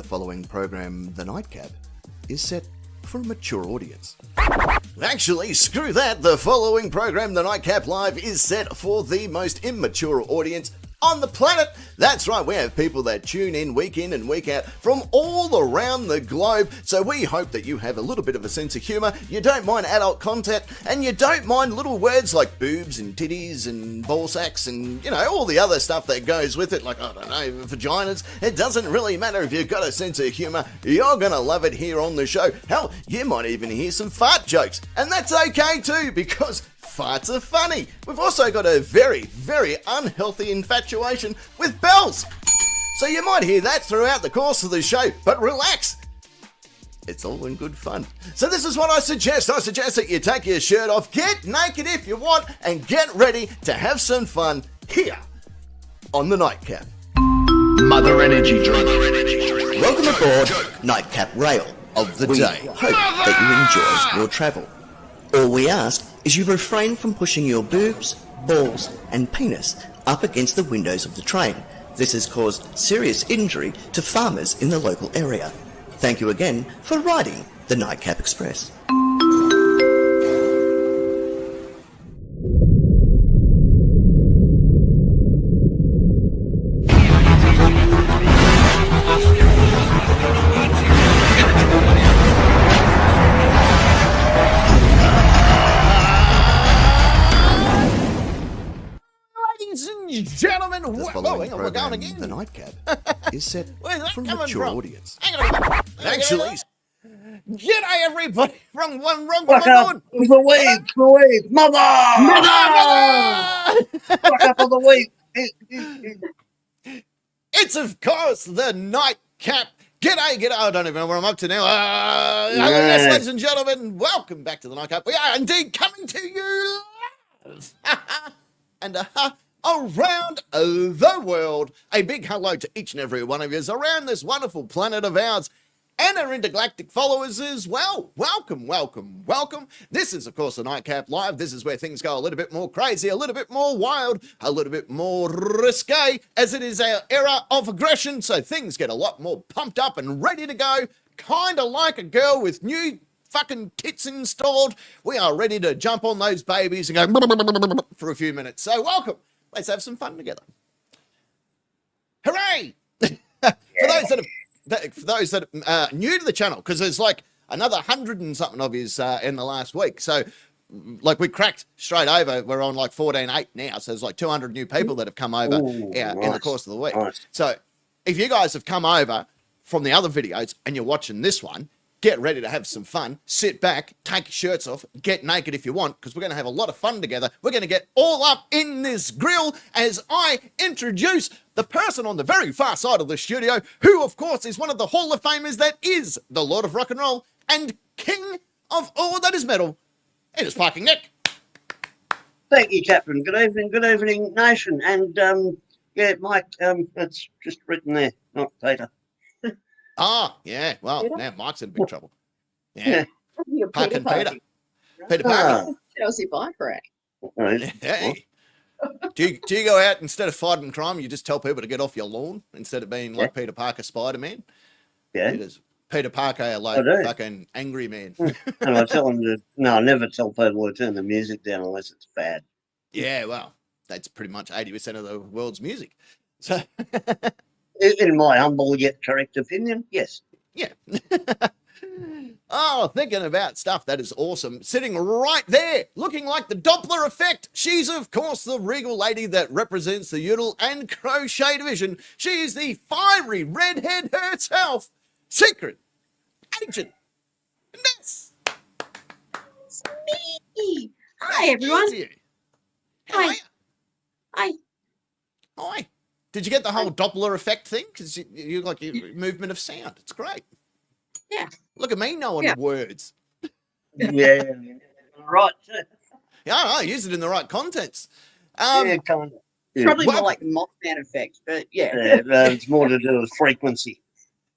following program, The Nightcap, is set for a mature audience. Actually, screw that. The following program, The Nightcap Live, is set for the most immature audience on the planet. That's right, we have people that tune in and week out from all around the globe, so we hope that you have a little bit of a sense of humour, you don't mind adult content, and you don't mind little words like boobs and titties and ball sacks and, you know, all the other stuff that goes with it, like, I don't know, vaginas. It doesn't really matter if you've got a sense of humour, you're gonna love it here on the show. Hell, you might even hear some fart jokes, and that's okay too, because farts are funny. We've also got a very, very unhealthy infatuation with bells. So you might hear that throughout the course of the show, but relax. It's all in good fun. So this is what I suggest. I suggest that you take your shirt off, get naked if you want, and get ready to have some fun here on The Nightcap. Mother Energy Drink. Welcome aboard Nightcap Rail of the Day. Hope that you enjoy your travel. All we ask is you refrain from pushing your boobs, balls and penis up against the windows of the train. This has caused serious injury to farmers in the local area. Thank you again for riding the Nightcap Express. Gentlemen, The hang following on, we're going program, again. The Nightcap, is set Where's that for a coming mature from? audience. Hang on. Actually, G'day everybody. Wrong one. Fuck up for the week, mother! Fuck up for the week. It's of course the Nightcap. G'day. I don't even know where I'm up to now. Yes, ladies and gentlemen, welcome back to the Nightcap. We are indeed coming to you live. And around the world. A big hello to each and every one of you around this wonderful planet of ours and our intergalactic followers as well. Welcome. This is, of course, the Nightcap Live. This is where things go a little bit more crazy, a little bit more wild, a little bit more risque, as it is our era of aggression, so things get a lot more pumped up and ready to go, kind of like a girl with new fucking tits installed. We are ready to jump on those babies and go for a few minutes. So welcome. Let's have some fun together. Hooray! For those that are new to the channel, because there's like another 100 and something of yous in the last week. So like we cracked straight over. We're on like 14.8 now. So there's like 200 new people that have come over in the course of the week. Nice. So if you guys have come over from the other videos and you're watching this one, get ready to have some fun. Sit back, take your shirts off, get naked if you want, because we're going to have a lot of fun together. We're going to get all up in this grill as I introduce the person on the very far side of the studio, who, of course, is one of the Hall of Famers that is the Lord of Rock and Roll and King of all that is metal. It is Parking Nick. Thank you, Captain. Good evening, nation. And yeah, Mike, it's just written there, not Peter. Ah, yeah. Well, Peter? now Mike's in big trouble. Yeah. You're Parking Peter. Parker. Peter Parker. Chelsea bike rack. Hey. Do you go out instead of fighting crime, you just tell people to get off your lawn instead of being like Peter Parker Spider-Man? Yeah. It is Peter Parker, like I do. fucking angry man. And I tell them I never tell people to turn the music down unless it's bad. Yeah, well, that's pretty much 80% of the world's music. So, In my humble yet correct opinion, yes. yeah. Oh, thinking about stuff that is awesome. Sitting right there, looking like the Doppler effect. She's, of course, the regal lady that represents the Udall and Crochet division. She is the fiery redhead herself, Secret Agent Ness. It's me. Hi, everyone. Easy. Hi. How are you? Hi. Hi. Did you get the whole Doppler effect thing? Because you like your movement of sound. It's great. Yeah. Look at me knowing Yeah. words. Yeah. Right. Yeah, I use it in the right contents. Yeah, kind of. Yeah. Probably well- more like the Mothman effect, but yeah. It's more to do with frequency.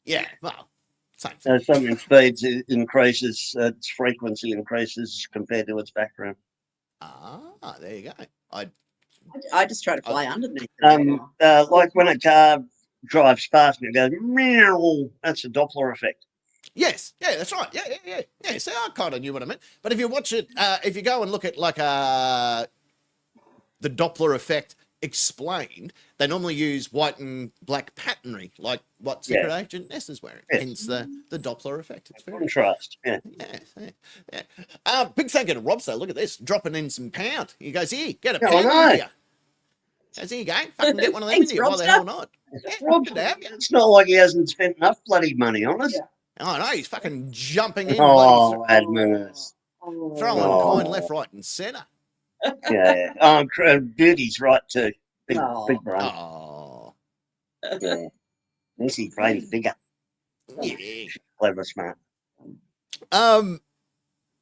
Yeah, well, same thing. As something speeds increases, its frequency increases compared to its background. Ah, there you go. I just try to fly underneath. Like when a car drives past and it goes, meow. That's a Doppler effect. Yes, yeah, that's right. Yeah. See, I kind of knew what I meant. But if you watch it, if you go and look at like the Doppler effect explained, they normally use white and black patternry, like what Secret Agent Ness is wearing. Yes. Hence the Doppler effect. It's very Contrast. Yeah. yeah. Big thank you to Rob. So look at this, dropping in some pound. He goes, here, get a Yeah, I pound know. here. Goes, here you go. Fucking get one of them Thanks, in here. Why the Robster. hell not? Yeah, Rob, good to have you. it's not like he hasn't spent enough bloody money on us. Yeah. Oh no, he's fucking jumping in, Oh, bloody admins. throwing Oh. coin left, right, and centre. Yeah. Oh, Beauty's right too. Big, Oh. big brain. Oh, Yeah. Missy brain's bigger. yeah. Clever, smart.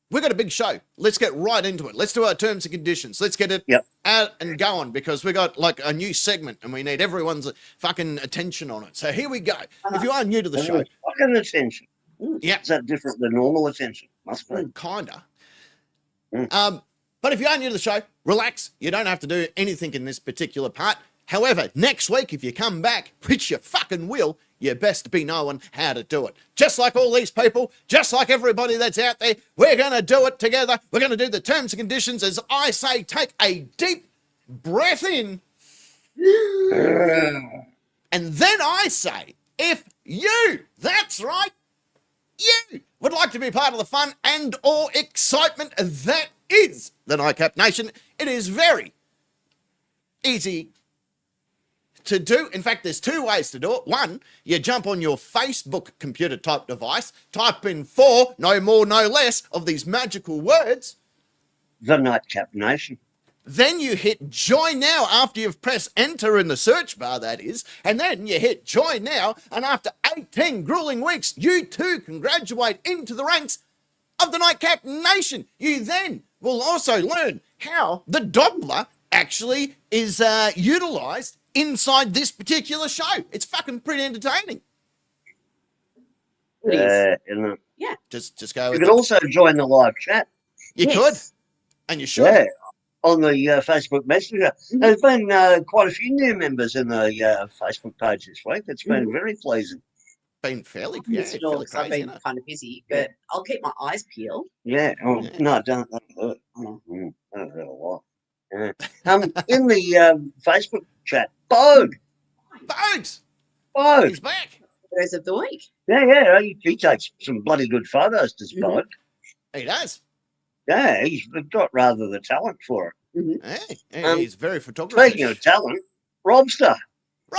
We've got a big show. Let's get right into it. Let's do our terms and conditions. Let's get it out and going because we got like a new segment and we need everyone's fucking attention on it. So here we go. If you are new to the show, Fucking attention. yeah, Is that different than normal attention? Must be. kinda. Mm. But if you are new to the show, relax. You don't have to do anything in this particular part. However, next week, if you come back, which you fucking will, you best be knowing how to do it. Just like all these people, just like everybody that's out there, we're going to do it together. We're going to do the terms and conditions. As I say, take a deep breath in. And then I say, if you, that's right, you would like to be part of the fun and or excitement that is the Nightcap Nation, it is very easy to do. In fact, there's two ways to do it. One, you jump on your Facebook computer type device, type in 4, no more, no less, of these magical words. The Nightcap Nation. Then you hit join now after you've pressed enter in the search bar, that is. And then you hit join now. And after 18 grueling weeks, you too can graduate into the ranks of the Nightcap Nation. You then will also learn how the Doppler actually is utilised inside this particular show. It's fucking pretty entertaining. Isn't it? Just go You with can it. also join the live chat. You could, and you should. Yeah. On the Facebook Messenger. There's been quite a few new members in the Facebook page this week. It's been very pleasing. Been fairly, I missed it all fairly 'cause I've crazy, been isn't it? kind of busy, but I'll keep my eyes peeled. Yeah. Oh, Yeah. no, don't do it. I don't know what. Yeah. In the Facebook chat, Bode. Bones! Bode. He's back. Photos of the week. Yeah. He takes some bloody good photos, does Mhm. Bode. He does. Yeah, he's got rather the talent for it. Hey, he's very photographic. Speaking of talent, Robster.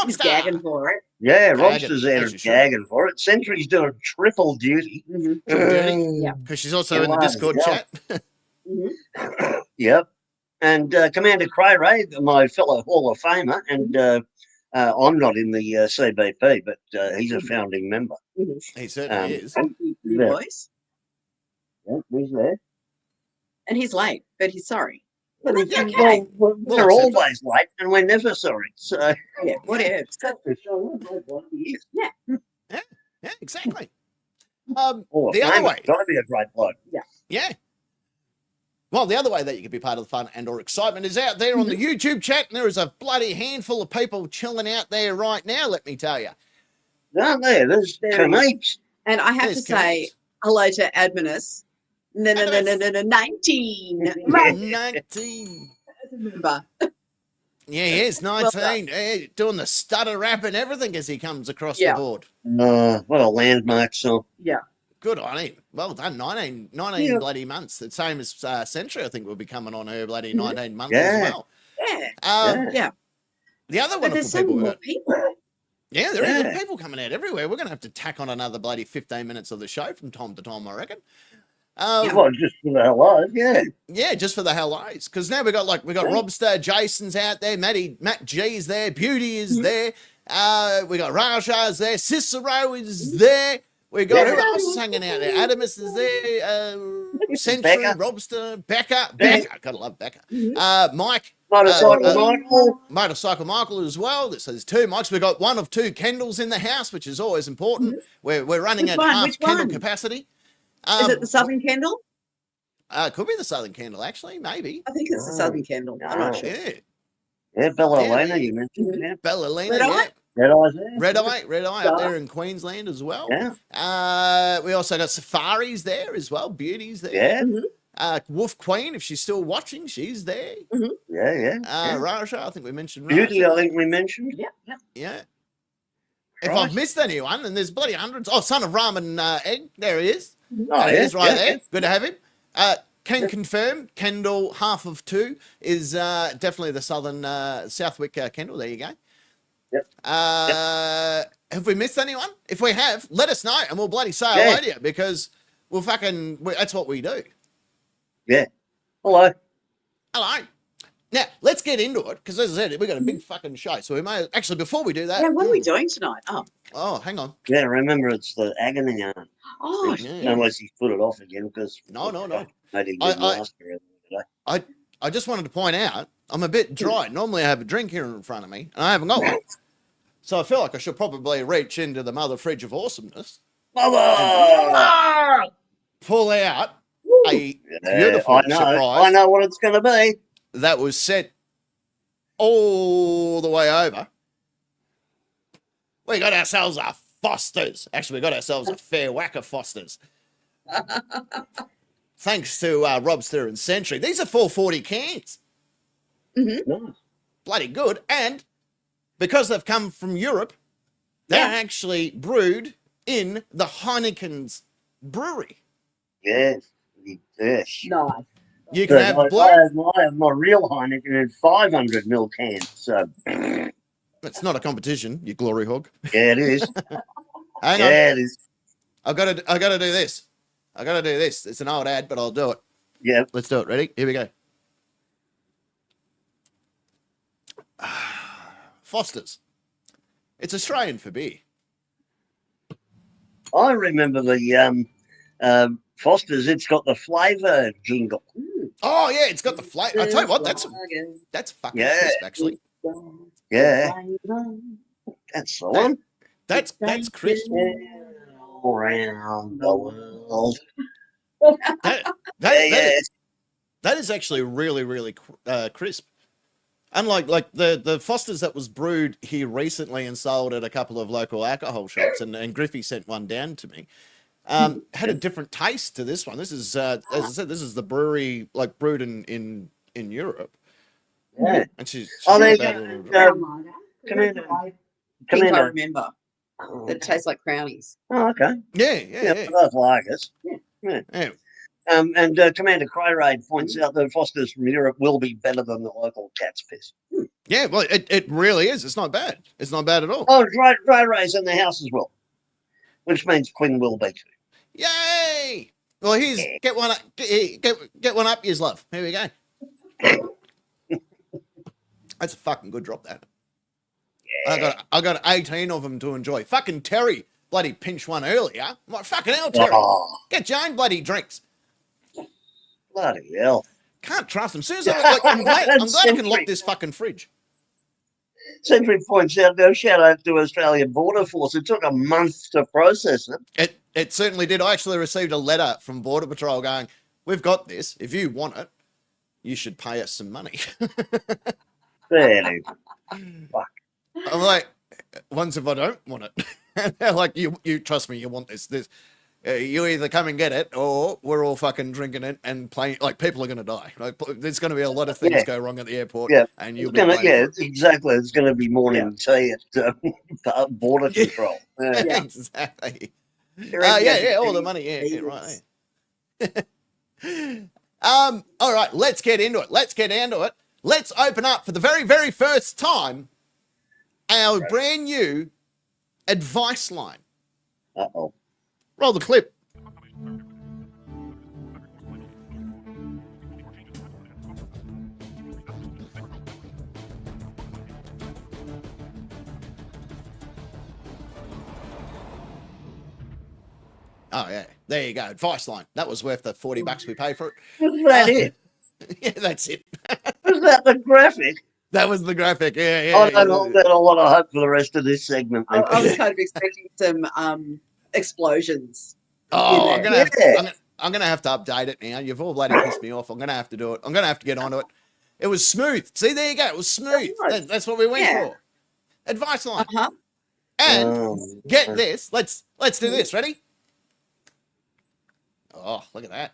He's Robster. gagging for it. Yeah, Gagging, Robster's there as you should. gagging for it. Sentry's doing triple duty. Triple duty. Yeah. Because she's also in the Yeah, Discord yeah. chat. Yep. And Commander Cray Ray, my fellow Hall of Famer, and I'm not in the CBP, but he's a founding member. He certainly is. New Yeah. voice. Yep, he's there. And he's late, but he's sorry. Yeah, Well, okay. we're We'll accept it. always late, and we're never sorry. So Yeah, whatever. Yeah, exactly. Hall of The other Famer, way. gotta be a great bloke. Yeah. Well, the other way that you can be part of the fun and or excitement is out there on the YouTube chat, and there is a bloody handful of people chilling out there right now, let me tell you. Aren't there? There's There is. heaps. And I have There's to say hello to Adminus. No, 19. 19. Remember. Yeah, he is, Well 19. Yeah, doing the stutter rap and everything as he comes across Yeah. the board. What a landmark song. Yeah. Good on him. Well done. 19 Yeah. bloody months. The same as Century, I think, will be coming on her bloody Mhm. 19 months Yeah. as well. Yeah. Yeah. The other But wonderful there's so people. many more people. Yeah, there is Yeah. people coming out everywhere. We're going to have to tack on another bloody 15 minutes of the show from time to time, I reckon. Well, just for the hello, yeah. Yeah, just for the hellos. Because now we got Robster, Jason's out there, Matt G's there, Beauty is there, we got Raja's there, Cicero is there. We got who else is hanging out there? Adamus is there, Century, Becca. Robster, Becca, gotta love Becca. Mike, Motorcycle Michael. Motorcycle Michael as well. So there's two Mikes. We've got one of two Kendalls in the house, which is always important. We're running Which at one? half Which Kendall one? capacity. Is it the Southern Candle? Could be the Southern Candle, actually, maybe. I think it's the Southern Candle. I'm not sure. Yeah. Yeah, Bella Yeah. Elena, you mentioned. Yeah. Bellalina, Red yeah. Eye? Red Eye's there. Red Eye up there in Queensland as well. Yeah. We also got safaris there as well. Beauties there. Yeah. Wolf Queen, if she's still watching, she's there. Yeah. Raja, I think we mentioned Beauty, Raja. I think we mentioned. Yeah. If I've missed anyone, and there's bloody hundreds. Oh, Son of Ramen Egg, there he is. Oh, There he is right there. Yeah. Good to have him. Can confirm, Kendall, half of two, is definitely the southern Southwick Kendall. There you go. Yep. Have we missed anyone? If we have, let us know, and we'll bloody say hello to you, because that's what we do. Yeah. Hello. Hello. Now, let's get into it, because as I said, we've got a big fucking show. So we may actually, before we do that. Yeah, what are we doing tonight? Oh, hang on. Yeah, remember it's the agony aunt. Oh, Yeah. Unless he's put it off again, because No. maybe he did last year today. I just wanted to point out, I'm a bit dry. Normally I have a drink here in front of me, and I haven't got one. So I feel like I should probably reach into the mother fridge of awesomeness, Mother! pull out a beautiful I know. surprise I know what it's going to be. that was set all the way over. We got ourselves a Foster's. Actually, we got ourselves a fair whack of Foster's. Thanks to Robster and Century. These are 440 cans. Nice. Bloody good. And because they've come from Europe, they're actually brewed in the Heineken's brewery. Yes. Yes. nice. You can have blue. I have my real Heineken in 500 ml cans. So, It's not a competition, you glory hog. yeah, it is. Hang on. Yeah, it is. I gotta do this. I gotta do this. It's an old ad, but I'll do it. Yeah. Let's do it. Ready? Here we go. Foster's. It's Australian for beer. I remember the Foster's. It's got the flavour jingle. Oh yeah, it's got the flavor. I tell you what, that's fucking crisp, actually. Yeah. That's the one. That's crisp. All around the world. That is actually really, really crisp. Unlike like the Foster's that was brewed here recently and sold at a couple of local alcohol shops, and Griffey sent one down to me, had a different taste to this one. This is, as I said, this is the brewery like brewed in Europe. Yeah. And she's There you about go. it. Commander. I think I remember that it tastes like crownies. Oh, okay. Yeah. I both like us. Yeah. And Commander Crayraid points out that Foster's from Europe will be better than the local cat's piss. Yeah, well, it really is. It's not bad. It's not bad at all. Oh, Crayraid's in the house as well, which means Quinn will be too. Yay! Well, here's get one up. Get one up, yours love. Here we go. That's a fucking good drop, that. Yeah. I got 18 of them to enjoy. Fucking Terry bloody pinched one earlier. I'm like, fucking hell, Terry. Get your own bloody drinks. Bloody hell. Can't trust them. Soon as I'm glad I can lock this fucking fridge. Century points out, no shout out to Australian Border Force. It took a month to process it. It certainly did. I actually received a letter from Border Patrol going, we've got this. If you want it, you should pay us some money. Fairly. Fuck. I'm like, once if I don't want it. They're like, you trust me, you want this. You either come and get it, or we're all fucking drinking it and playing. Like, people are going to die. Like, there's going to be a lot of things go wrong at the airport. Yeah, and you'll exactly. It's going to be morning tea at border control. Yeah. Exactly. All the money. Yeah, right. All right, let's get into it. Let's open up for the very, very first time our brand new advice line. Uh-oh. Roll the clip. Oh, yeah. There you go. Advice line. That was worth the $40 we paid for it. Was that it? Yeah, that's it. Was that the graphic? That was the graphic. Yeah. I don't hold that a lot of hope for the rest of this segment. I was kind of expecting some explosions. Oh, I'm gonna have to update it now. You've all bloody pissed me off. I'm gonna have to do it. I'm gonna have to get onto it. It was smooth. See, there you go. It was smooth. That's what we went for. Advice line. And get this, let's do this. Ready? Oh, look at that.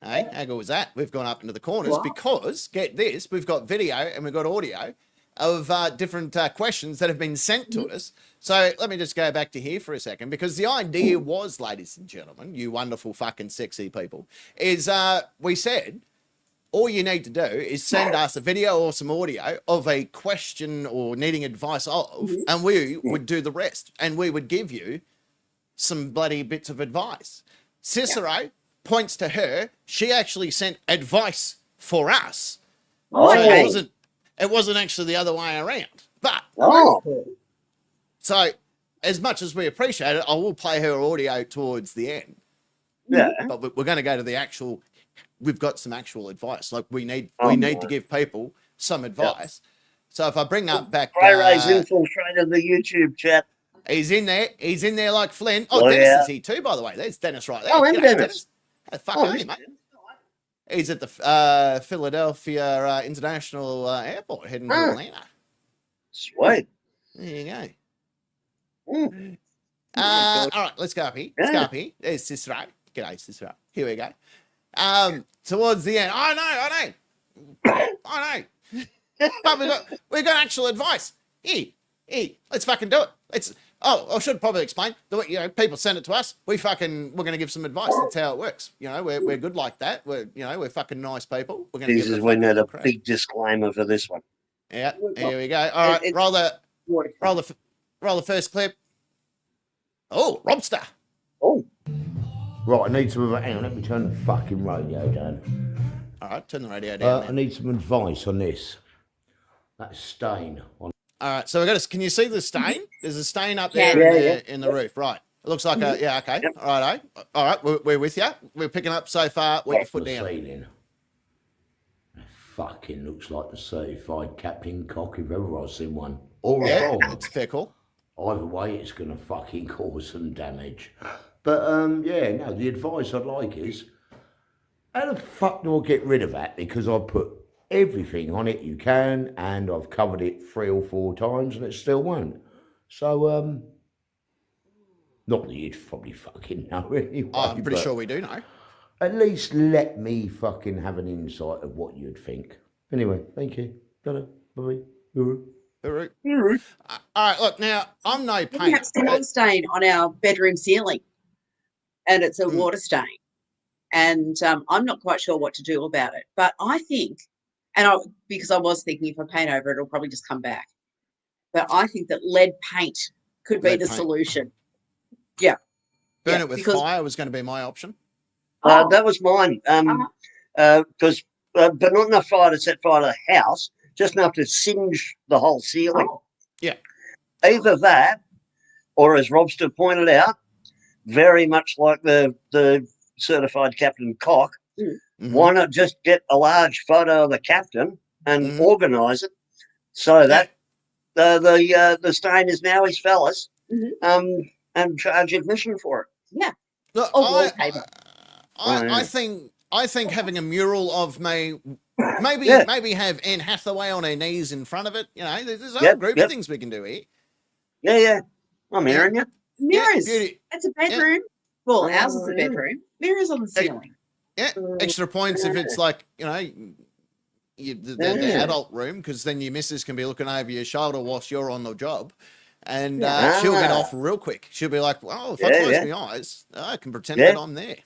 Hey, how good was that? We've gone up into the corners because, get this, we've got video and we've got audio of different questions that have been sent to us. So let me just go back to here for a second, because the idea was, ladies and gentlemen, you wonderful fucking sexy people, is we said, all you need to do is send us a video or some audio of a question or needing advice of, and we would do the rest. And we would give you some bloody bits of advice. Cicero points to her. She actually sent advice for us. So it wasn't actually the other way around. But so as much as we appreciate it, I will play her audio towards the end. Yeah. But we're going to go to the actual. We've got some actual advice. Like we need to give people some advice. So if I bring up back, Ray's infiltrated the YouTube chat. He's in there. He's in there like Flynn. Oh, Dennis is here too, by the way. There's Dennis right there. Oh, and G'day, Dennis. How the fuck are you, mate? He's at the Philadelphia International Airport heading to Atlanta. Sweet. There you go. Mm. All right, let's go up here. Let's go up here. There's Cicero. G'day, Cicero. Here we go. Towards the end. I know. But we got actual advice. Here, let's fucking do it. I should probably explain. People send it to us. We're going to give some advice. That's how it works. We're good like that. We're fucking nice people. We're going to give we need a big disclaimer for this one. Yeah, here we go. All right, roll the first clip. Oh, Robster. Oh. Right, I need some. Hang on, let me turn the fucking radio down. All right, turn the radio down. I need some advice on this. That stain on. All right, so we got. Can you see the stain? There's a stain up there in the roof, right? It looks like a okay. Yep. All right, we're with you. We're picking up so far. What your foot down? Ceiling. That fucking looks like the certified Captain Cock if ever I've seen one. Or a bomb. It's a fair call. Either way, it's gonna fucking cause some damage. But the advice I'd like is, how the fuck do I get rid of that? Because I've put everything on it you can, and I've covered it 3 or 4 times, and it still won't. So, not that you'd probably fucking know anyway. I'm pretty sure we do know. At least let me fucking have an insight of what you'd think. Anyway, thank you. Ta-da. Bye-bye. All right, look, now, I'm no painter. We have a stain on our bedroom ceiling, and it's a water stain. And I'm not quite sure what to do about it. But I think, because I was thinking if I paint over it, it'll probably just come back. But I think that lead paint could be the solution. Yeah. Burn it with fire was going to be my option. That was mine. Because, but not enough fire to set fire to the house, just enough to singe the whole ceiling. Yeah. Either that, or as Robster pointed out, very much like the certified Captain Cock, why not just get a large photo of the captain and organise it so that the stain is now his fellas, and charge admission for it. Yeah. Look, I think having a mural of me, maybe have Anne Hathaway on her knees in front of it. There's a whole group of things we can do here. Yeah. I'm hearing you. Mirrors. Beauty. It's a bedroom. Well, ours is a bedroom. Mirrors on the ceiling. Yeah. Extra points if it's like, the adult room, because then your missus can be looking over your shoulder whilst you're on the job. And she'll get off real quick. She'll be like, well, if I close my eyes, I can pretend that I'm there.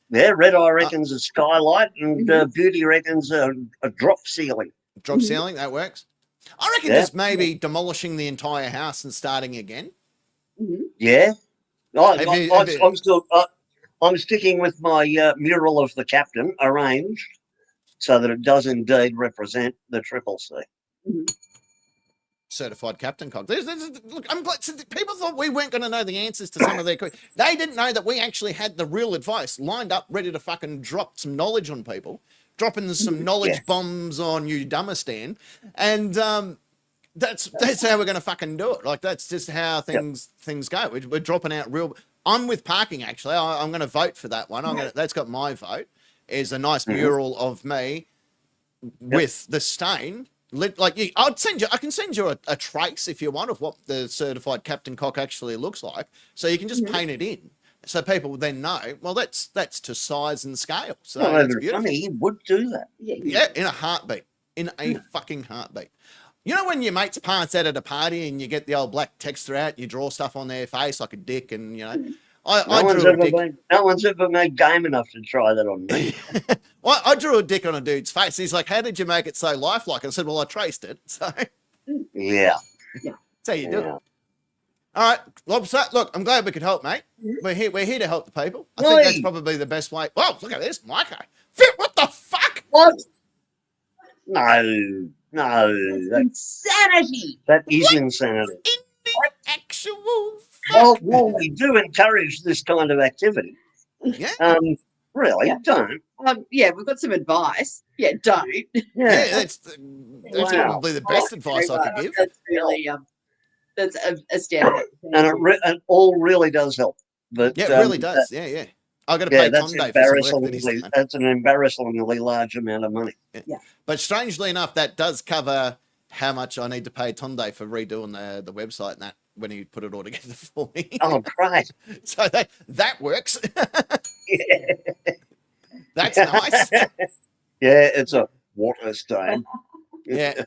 Yeah, Red Eye reckons a skylight, and Beauty reckons a drop ceiling. Drop ceiling, that works. I reckon just maybe demolishing the entire house and starting again. Yeah. I'm sticking with my mural of the captain arranged so that it does indeed represent the Triple C. Certified Captain Cock. Look, I'm glad people thought we weren't going to know the answers to some of their questions. They didn't know that we actually had the real advice lined up, ready to fucking drop some knowledge on people, dropping some knowledge bombs on you, Dummerstan, and that's how we're going to fucking do it. Like that's just how things go. We're dropping out real. I'm with parking actually. I'm going to vote for that one. That's got my vote. Is a nice mural of me with the stain like you, I can send you a trace if you want of what the certified captain cock actually looks like, so you can just Mhm. paint it in, so people then know. Well, that's to size and scale. So Not that's even beautiful. funny. He would do that. Yeah, in a heartbeat. In a fucking heartbeat. You know when your mates parents out at a party and you get the old black texture out, you draw stuff on their face like a dick, and you know, I drew a dick. No one's ever made game enough to try that on me. Well, I drew a dick on a dude's face. He's like, "How did you make it so lifelike?" I said, "Well, I traced it." So Yeah. that's how you do it. Yeah. All right, Lobster. Look, I'm glad we could help, mate. We're here to help the people. I think that's Oi. probably the best way. Oh, look at this, Micah. Fit, what the fuck? What? No. Insanity. That is insanity. In the actual Well, fuck? we do encourage this kind of activity. Yeah. Really, don't. Yeah, we've got some advice. Yeah, don't. Yeah, that's Wow. probably the best advice I could give. That's really that's astounding. And it all really does help. But Yeah, it really does. Yeah. I got to pay that's Tom Day for some work that he's embarrassingly. done. That's an embarrassingly large amount of money. But strangely enough, that does cover how much I need to pay Tonde for redoing the website and that when he put it all together for me. Oh, great! So that works. Yeah. That's nice. Yeah, it's a water stain. Yeah.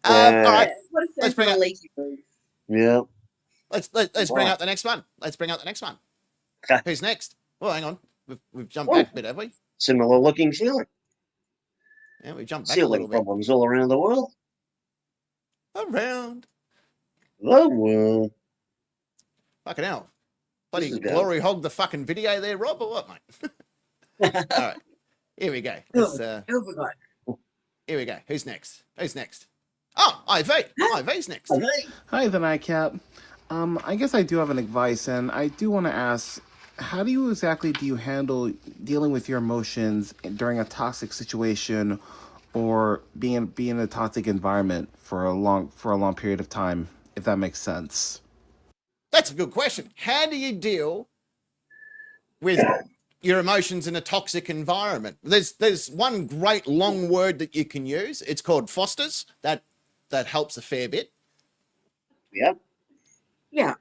All right. What a Let's bring sensible up- leaky move. Yeah. Let's bring Right. up the next one. Let's bring up the next one. Okay. Who's next? Well, hang on. We've jumped back a bit, have we? Similar looking ceiling. Yeah, we jumped back a Ceiling little bit. problems all around the world. Around. The world. Fucking hell. Bloody This is going. glory hog the fucking video there, Rob, or what, mate? All right. Here we go. Let's, Oh my God. here we go. Who's next? Oh, IV. IV's next. Okay. Hi, the Nightcap. I guess I do have an advice, and I do want to ask, how do you handle dealing with your emotions during a toxic situation or being in a toxic environment for a long period of time, if that makes sense? That's a good question. How do you deal with your emotions in a toxic environment? There's one great long word that you can use. It's called Foster's. That helps a fair bit. Yep. Yeah.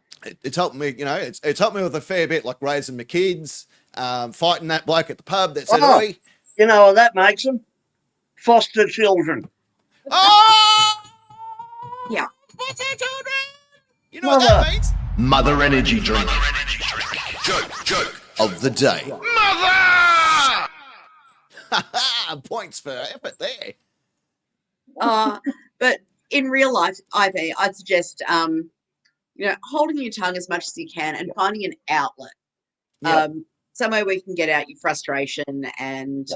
It's helped me, it's helped me with a fair bit, like raising my kids, fighting that bloke at the pub that said, Oh. "Oi." You know what that makes them? Foster children. Oh! Yeah. Foster children! You know what that means? Mother Energy Drink. Joke of the day. Points for effort there. But in real life, IV, I'd suggest, holding your tongue as much as you can and finding an outlet. Yeah. Somewhere where you can get out your frustration and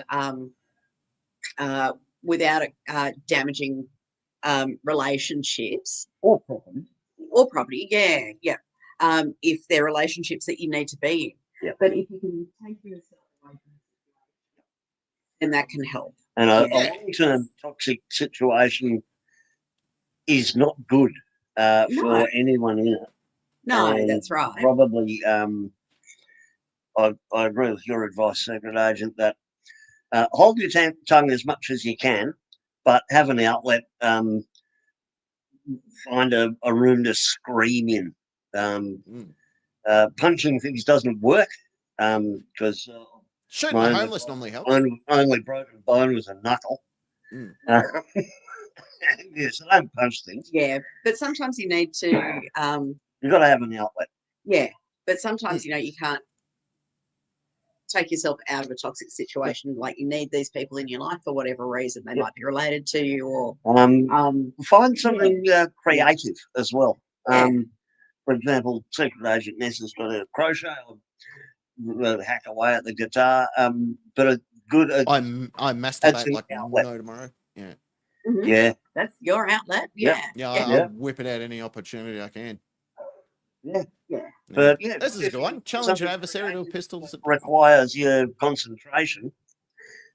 without damaging relationships Or property. or property. Yeah. If they're relationships that you need to be in. Yeah. But if you can take yourself away from the situation, then that can help. And a Yeah. long-term toxic situation is not good No. for anyone in it. No, And that's right. Probably, I agree with your advice, Secret Agent, that hold your tongue as much as you can, but have an outlet. Find a room to scream in. Punching things doesn't work because Shooting the homeless normally helps. only broken bone was a knuckle. Mm. Yeah, so don't punch things. Yeah, but sometimes you need to, You've got to have an outlet. yeah, but sometimes, you can't take yourself out of a toxic situation. Like you need these people in your life for whatever reason. They might be related to you or, Find something creative as well. Yeah. For example, Secret Agent Ness has got a crochet or hack away at the guitar. But a good, I That's masturbate an like outlet. no tomorrow. Yeah. Mhm, yeah, that's your outlet. Yeah. Yeah, Yeah. I'll whip it out any opportunity I can. yeah. Yeah. But yeah, This is a if good one. Challenge your something adversary to creative pistols. requires your concentration.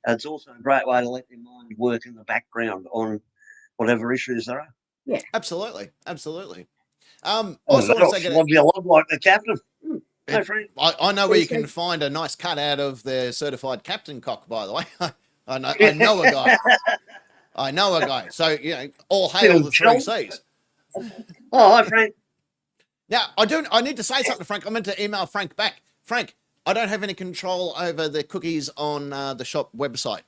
It's also a great way to let your mind work in the background on whatever issues there are. Absolutely. Oh, Also want to say, love your love like the captain. Yeah. Hey, friend. I know where you can find a nice cut out of the certified captain cock, by the way. I know a guy. I know a guy. So, you know, all hail Phil the three Chel- C's. Oh, hi, Frank. Now, I need to say something to Frank. I meant to email Frank back. Frank, I don't have any control over the cookies on the shop website.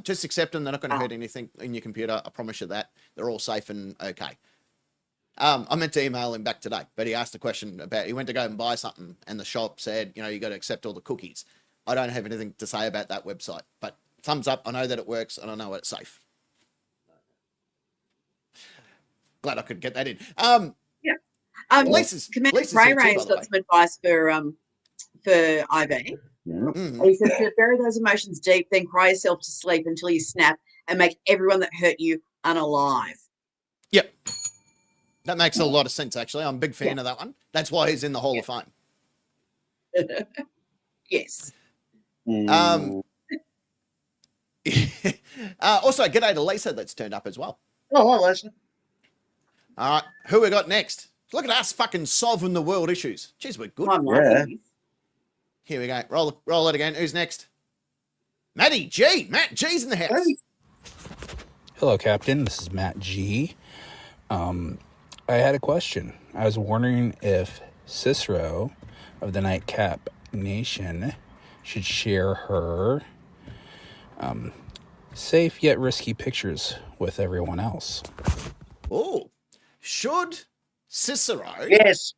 Just accept them. They're not going to hurt anything in your computer. I promise you that. They're all safe and okay. I meant to email him back today, but he asked a question about, he went to go and buy something and the shop said, you know, you got to accept all the cookies. I don't have anything to say about that website, but thumbs up. I know that it works and I know it's safe. Glad I could get that in. Commander Lisa's Ray here too, by Ray's the way. got some advice for IV. Yeah. He says to bury those emotions deep, then cry yourself to sleep until you snap and make everyone that hurt you unalive. Yep. That makes a lot of sense, actually. I'm a big fan of that one. That's why he's in the Hall of Fame. Yes. Also, g'day to Lisa that's turned up as well. Oh, hi, Lisa. All right, who we got next? Look at us fucking solving the world issues. Jeez, we're good. I'm Yeah. liking this. Here we go. Roll it again. Who's next? Matty G. Matt G's in the house. Hello, Captain. This is Matt G. I had a question. I was wondering if Cicero of the Nightcap Nation should share her safe yet risky pictures with everyone else. Oh, should Cicero? Yes.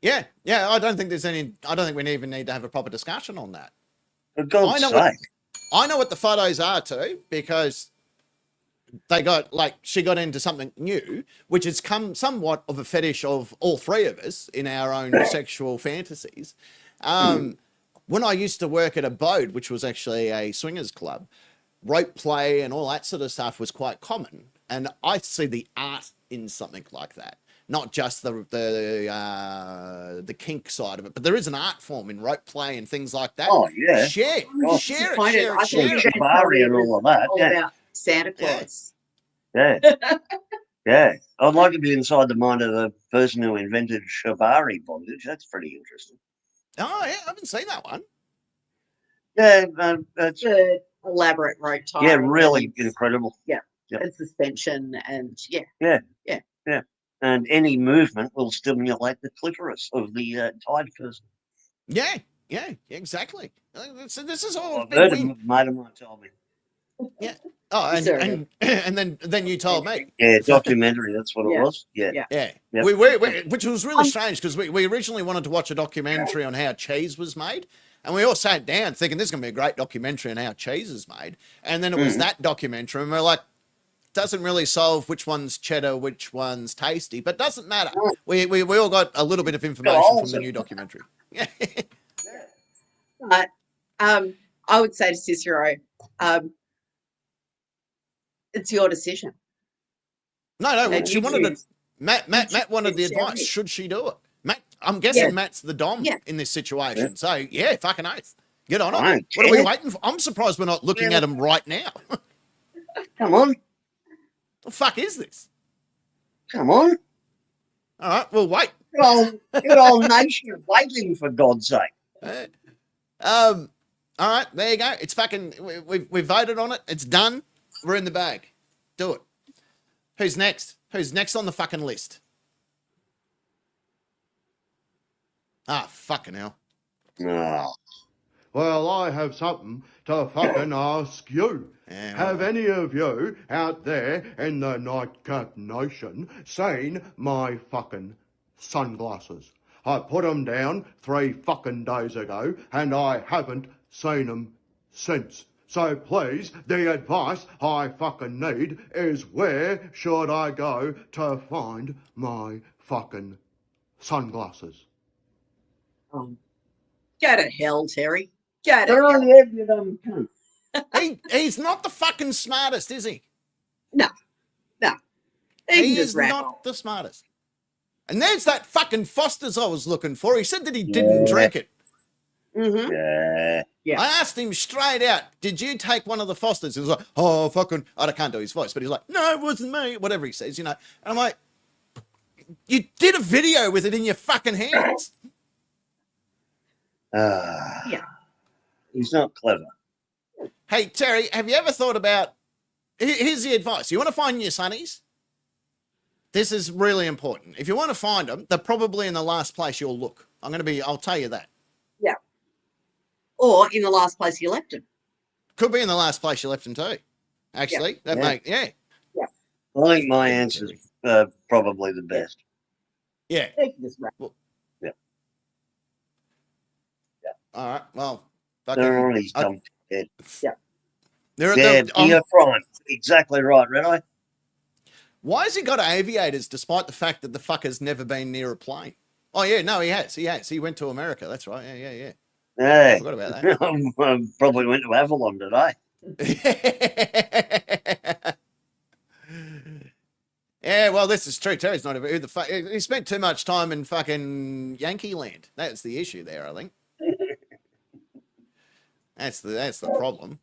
Yeah. I don't think we even need to have a proper discussion on that. For God's I sake. know what the photos are too, because she got into something new, which has come somewhat of a fetish of all three of us in our own sexual fantasies. When I used to work at a Bode, which was actually a swingers club, rope play and all that sort of stuff was quite common. And I see the art in something like that, not just the kink side of it, but there is an art form in rope play and things like that. Oh, yeah. Share it. I think Shibari and all of that. all Yeah. about Santa Claus. Yeah. Yeah. I'd like to be inside the mind of the person who invented Shibari bondage. That's pretty interesting. Oh, yeah, I haven't seen that one. Yeah. It's an elaborate rope tie. Yeah, really incredible. Yep. And suspension and Yeah. And any movement will stimulate the clitoris of the tied person. Yeah, exactly. So this is all. I've heard a mate of mine tell me. Yeah. Oh, and then you told me. Yeah, documentary. That's what it was. Yeah. Yeah. Yep. We which was really strange because we originally wanted to watch a documentary on how cheese was made. And we all sat down thinking this is going to be a great documentary on how cheese is made. And then it was that documentary. And we're like, doesn't really solve which one's cheddar, which one's tasty, but doesn't matter. We all got a little bit of information from the new documentary. But I would say to Cicero, it's your decision. No, she wanted to. Matt wanted the advice. Should she do it? Matt, I'm guessing Matt's the dom in this situation. So yeah, fucking oath. Get on it. What are we waiting for? I'm surprised we're not looking at him right now. Come on. The fuck is this? Come on. All right, we'll wait. Good old nation is waiting, for God's sake. All right, there you go. It's fucking. We voted on it. It's done. We're in the bag. Do it. Who's next? Who's next on the fucking list? Ah, fucking hell. Oh. Well, I have something to fucking ask you. Yeah, Have any of you out there in the Nightcap Nation seen my fucking sunglasses? I put them down 3 fucking days ago and I haven't seen them since. So please, the advice I fucking need is where should I go to find my fucking sunglasses? Go to hell, Terry. Go to They're on hell. the edge, you dumb cunt. He's not the fucking smartest, is he? No. He is not the smartest. And there's that fucking Foster's I was looking for. He said that he didn't drink it. Mm-hmm. Yeah. I asked him straight out, did you take one of the Fosters? He was like, oh, fucking, I can't do his voice, but he's like, no, it wasn't me, whatever he says, you know. And I'm like, you did a video with it in your fucking hands. He's not clever. Hey, Terry, have you ever thought about Here's the advice. You want to find your sunnies? This is really important. If you want to find them, they're probably in the last place you'll look. I'll tell you that. Yeah. Or in the last place you left them. Could be in the last place you left them too. Actually, Yeah. yeah. I think my answer's probably the best. Yeah. Yeah. All right. Well, They're on his dumb head. they're you're right. Exactly right, Red Eye. Why has he got aviators despite the fact that the fucker's never been near a plane? Oh, yeah, no, he has. He went to America. That's right. Yeah. Hey. I forgot about that. Probably went to Avalon today. Yeah, well, this is true. Terry's not who the fuck. He spent too much time in fucking Yankee land. That's the issue there, I think. That's the problem.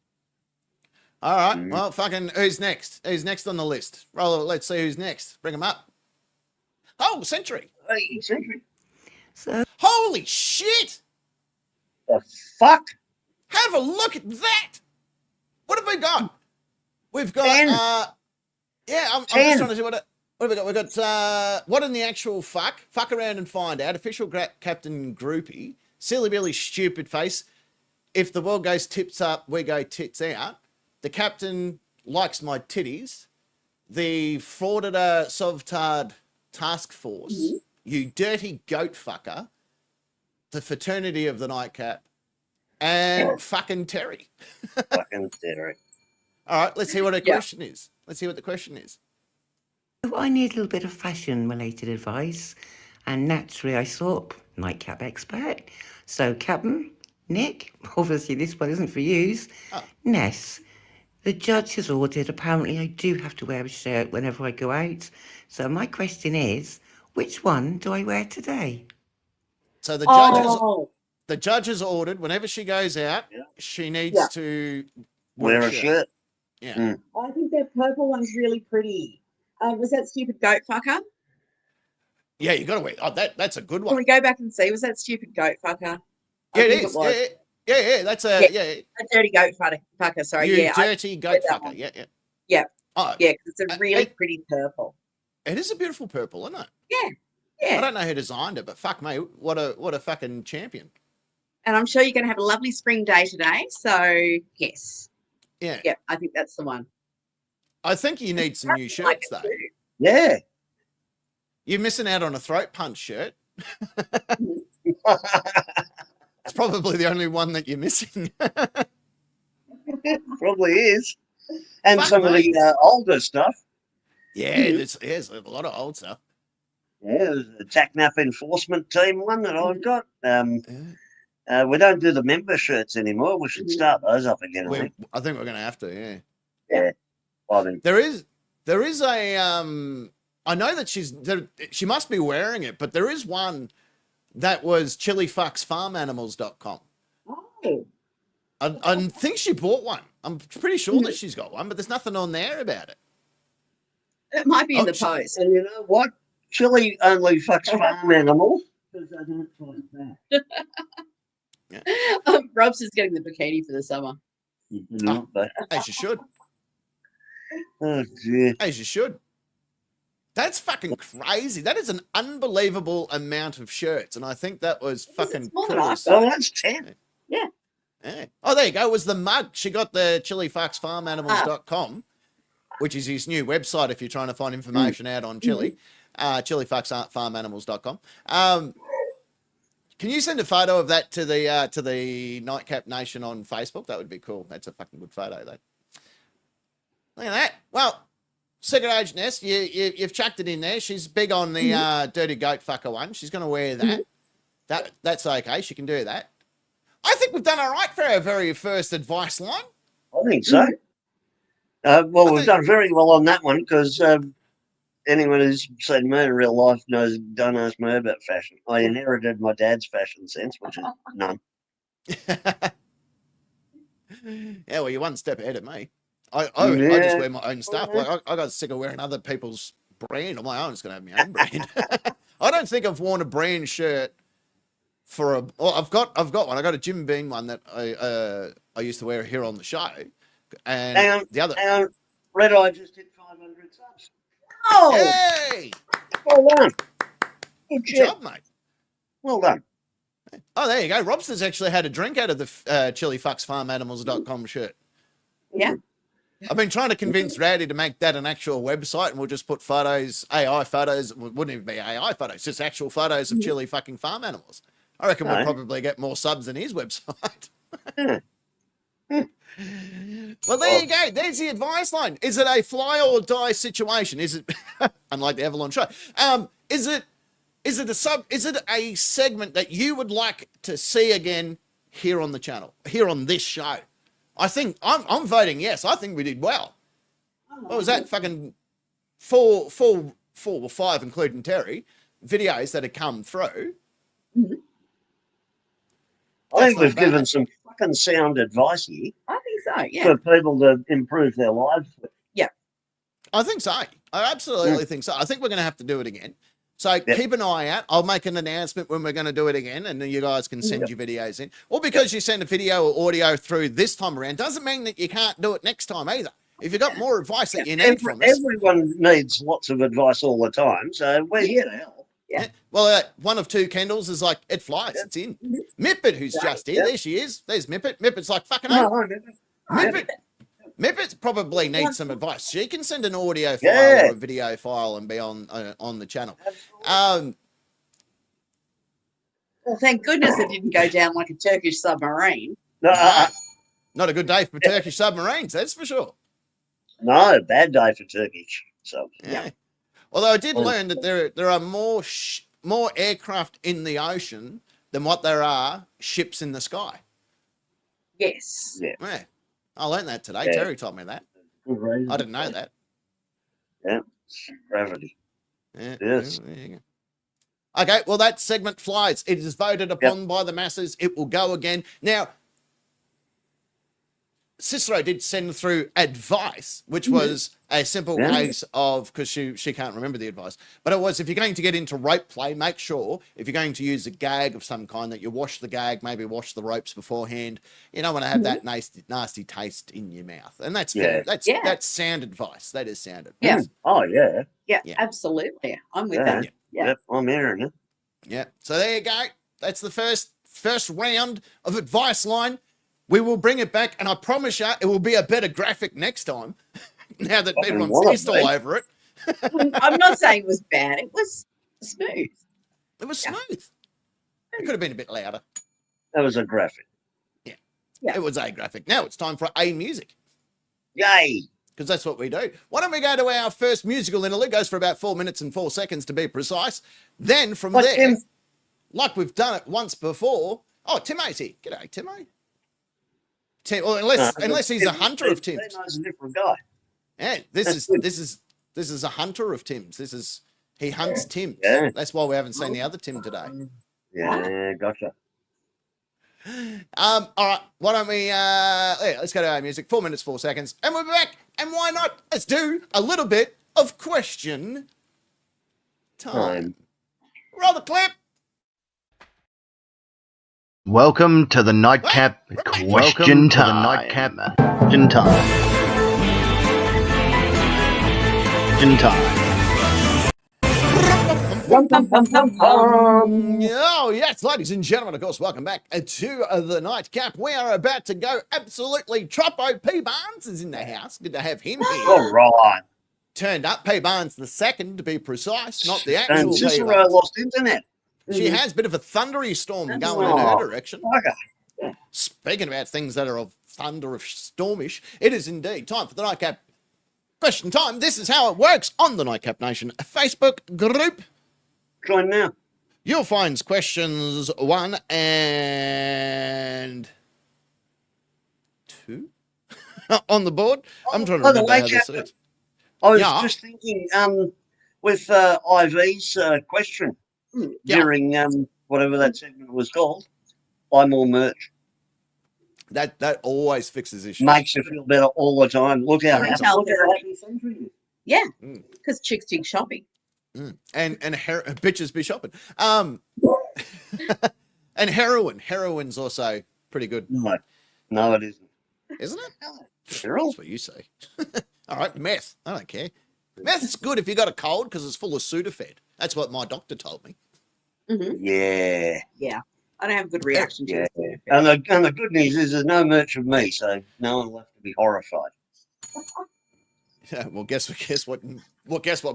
All right. Well, fucking who's next? Who's next on the list? Roll. Let's see who's next. Bring him up. Oh, Century. Hey, Century. Holy shit! The fuck? Have a look at that. What have we got? We've got 10. I'm just trying to see what have we got? We've got what in the actual fuck? Fuck around and find out. Official Captain Groupie. Silly Billy stupid face. If the world goes tips up, we go tits out. The captain likes my titties. The Frauditor Sovtard Task Force. You dirty goat fucker. The fraternity of the Nightcap. And fucking Terry. Fucking Terry. All right, let's hear what her question is. Let's hear what the question is. I need a little bit of fashion-related advice, and naturally I thought, nightcap expert. So, Captain, Nick, obviously this one isn't for you. Ness, the judge has ordered, apparently I do have to wear a shirt whenever I go out. So my question is, which one do I wear today? So the judge has ordered, whenever she goes out, she needs to wear a shirt. Yeah. I think that purple one's really pretty. Was that stupid goat fucker? Yeah, you got to wear. Oh, that's a good Can one. we go back and see? Was that stupid goat fucker? Yeah, it is. Yeah. That's a a dirty goat fucker. Sorry, you dirty goat fucker. Yeah. Oh, yeah, because it's a really pretty purple. It is a beautiful purple, isn't it? Yeah. I don't know who designed it, but fuck me, what a fucking champion. And I'm sure you're going to have a lovely spring day today. So yes. Yeah. Yeah, I think that's the one. I think you need some new shirts though. Yeah. You're missing out on a throat punch shirt. It's probably the only one that you're missing. Probably is. And Fuck some of the older stuff. Yeah, there's a lot of old stuff. Yeah, there's a TACNAP enforcement team one that I've got. We don't do the member shirts anymore. We should start those up again. I think we're going to have to. Yeah. Yeah. Well, then. There is a I know that she must be wearing it, but there is one that was chilifucksfarmanimals.com. Oh. I think she bought one. I'm pretty sure that she's got one, but there's nothing on there about it. It might be in the post. And you know what? Chili only fucks farm animals because I don't find that. Rob's is getting the bikini for the summer. As you should. Oh, dear. As you should. That's fucking crazy. That is an unbelievable amount of shirts, and I think that was fucking cool. Oh, that's 10. Yeah. Oh, there you go. It was the mug. She got the chilifucksfarmanimals.com, which is his new website if you're trying to find information out on chili. Chilifucksfarmanimals.com. Can you send a photo of that to the Nightcap Nation on Facebook? That would be cool. That's a fucking good photo, though. Look at that. Well, Secret Agent Ness, you've chucked it in there. She's big on the dirty goat fucker one. She's going to wear that. That's okay. She can do that. I think we've done all right for our very first advice line. I think so. We've done very well on that one because anyone who's seen me in real life don't ask me about fashion. I inherited my dad's fashion sense, which is none. Yeah, well, you're one step ahead of me. I just wear my own stuff. Like I got sick of wearing other people's brand. I'm like, I'm just going to have my own brand. I don't think I've worn a brand shirt I've got one. I got a Jim Beam one that I used to wear here on the show. And Hang on, the other. Hang on. Red Eye just hit 500 subs. Oh, Hey, Well done. Good good shit. job, mate. Well done. Oh, there you go. Robster's actually had a drink out of the chilifucksfarmanimals.com shirt. yeah. I've been trying to convince Rowdy to make that an actual website, and we'll just put photos, AI photos. It wouldn't even be AI photos, just actual photos of chili fucking farm animals. I reckon we'll Right. probably get more subs than his website. Yeah. Well, there you go. There's the advice line. Is it a fly or die situation? Is it, unlike the Avalon show, is it a segment that you would like to see again here on the channel, here on this show? I think I'm voting yes. I think we did well. What was that? Fucking four or five, including Terry, videos that had come through. I think not we've bad. given some fucking sound advice here I think so. Yeah. for people to improve their lives. I think so. I absolutely think so. I think we're going to have to do it again. So keep an eye out. I'll make an announcement when we're going to do it again, and then you guys can send your videos in. Or because you send a video or audio through this time around doesn't mean that you can't do it next time either. If you've got more advice that you need from us. Everyone needs lots of advice all the time, so we're here to help. Yeah. Well, one of two Kendalls is like, it flies. It's in. Mippet, who's just here. There she is. There's Mippet. Mippet's like, fucking hell. Mippet probably needs some advice. She can send an audio file or a video file and be on the channel. Well, thank goodness it didn't go down like a Turkish submarine. Not a good day for Turkish submarines, that's for sure. No, bad day for Turkish. So Yeah. Although I did learn that there are more aircraft in the ocean than what there are ships in the sky. Yes. yeah, I learned that today. Yeah. Terry told me that. good reason. I didn't know that. Yeah, gravity. Yeah. Yes. There you go. Okay, well, that segment flies. It is voted upon by the masses. It will go again. Now, Cicero did send through advice, which was a simple case of, because she can't remember the advice, but it was, if you're going to get into rope play, make sure, if you're going to use a gag of some kind, that you wash the gag, maybe wash the ropes beforehand. You don't want to have that nasty taste in your mouth. And that's fair. That's sound advice. That is sound advice. Yeah. Oh yeah. Yeah, Yeah. absolutely. I'm with Yeah. that. Yeah. Yep, I'm hearing it. Yeah. So there you go. That's the first round of advice line. We will bring it back, and I promise you, it will be a better graphic next time. Now that everyone's pissed all over it. I'm not saying it was bad. It was smooth. It was smooth. It could have been a bit louder. That was a graphic. Yeah. It was a graphic. Now it's time for a music, Yay! because that's what we do. Why don't we go to our first musical interlude? It goes for about 4 minutes and 4 seconds to be precise. Then from But there, Tim- like we've done it once before. Oh, Timo's here. G'day, Timo. Tim, well, unless he's a hunter of Tim's. Timo's a different guy. Yeah, this is a hunter of Tim's. He hunts Tim's. Yeah. That's why we haven't seen the other Tim today. Yeah, gotcha. All right, why don't we let's go to our music. 4 minutes, 4 seconds, and we'll be back. And why not? Let's do a little bit of question time. Roll the clip. Welcome to the Nightcap Question Time. Question Time. Question Time. Oh, yes, ladies and gentlemen, of course, welcome back to the Nightcap. We are about to go absolutely troppo. P. Barnes is in the house. Good to have him here. All right. Turned up. P. Barnes the second, to be precise, not the actual And P. Cicero Barnes. lost internet. She has a bit of a thundery storm going in her direction. Okay. Speaking about things that are of thunderish, stormish, it is indeed time for the Nightcap Question Time. This is how it works on the Nightcap Nation Facebook group. Join now. You'll find questions 1 and 2 on the board. I'm trying to By the remember way, how this Captain, is. I was Yeah. just thinking, with Ivy's question during whatever that segment was called, buy more merch. That always fixes issues. Makes you feel better all the time. Look how Makes happy you feel happy Century is. Yeah, Mm. because chicks dig shopping. And bitches be shopping. And heroin's also pretty good, No, it isn't. isn't it? Errol? That's what you say. All right, meth. I don't care. Meth's good if you got a cold because it's full of Sudafed. That's what my doctor told me. Yeah. Yeah. I don't have a good reaction to Yeah. it. And the good news is there's no merch of me, so no one will have to be horrified. Yeah, well, guess what?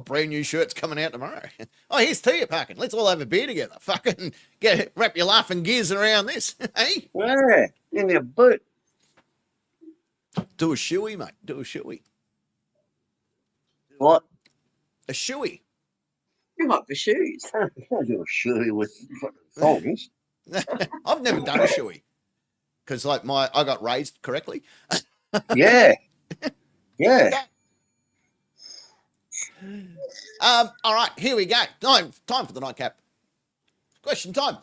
Brand new shirt's coming out tomorrow. Oh, here's to you, Parkin. Let's all have a beer together. Fucking wrap your laughing gears around this, hey? Yeah, in your boot. Do a shoey, mate. Do a shoey. What? A shoey. You're hot for shoes. I can't do a shoe with thongs. I've never done a shoey because, like, I got raised correctly. Yeah. Yeah. All right, here we go. Time for the nightcap. Question time.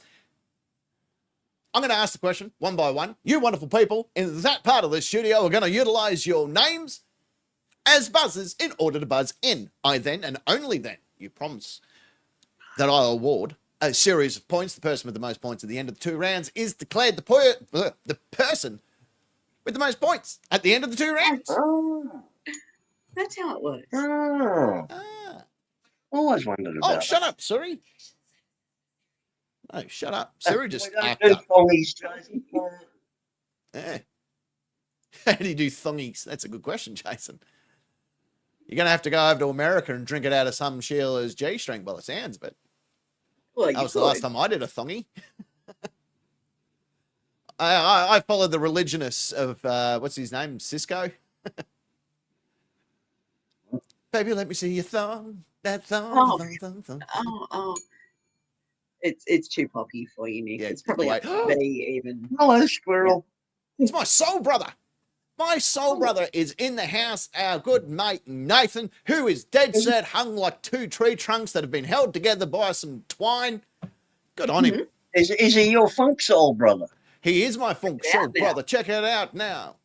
I'm going to ask the question one by one. You wonderful people in that part of the studio are going to utilize your names as buzzers in order to buzz in. I then, and only then, you promise that I'll award a series of points. The person with the most points at the end of the 2 rounds is declared the person with the most points at the end of the 2 rounds. Oh. That's how it works. Oh. Always wondered about Oh, shut up, Siri. No, shut up. Siri just We don't act do up. thongies, Jason. Yeah. How do you do thongies? That's a good question, Jason. You're going to have to go over to America and drink it out of some Sheila's G-string by the sounds, but Well, that was the last time I did a thongy. I followed the religionists of, what's his name, Cisco? Baby, let me see your thong. That thong, thong. Oh. It's too poppy for you, Nick. Yeah, It's probably wait. up to be even. Hello, squirrel. It's my soul brother. My soul brother is in the house, our good mate Nathan, who is dead set, hung like 2 tree trunks that have been held together by some twine. Good on him. Is he your funk soul brother? He is my funk soul brother. Check it out now.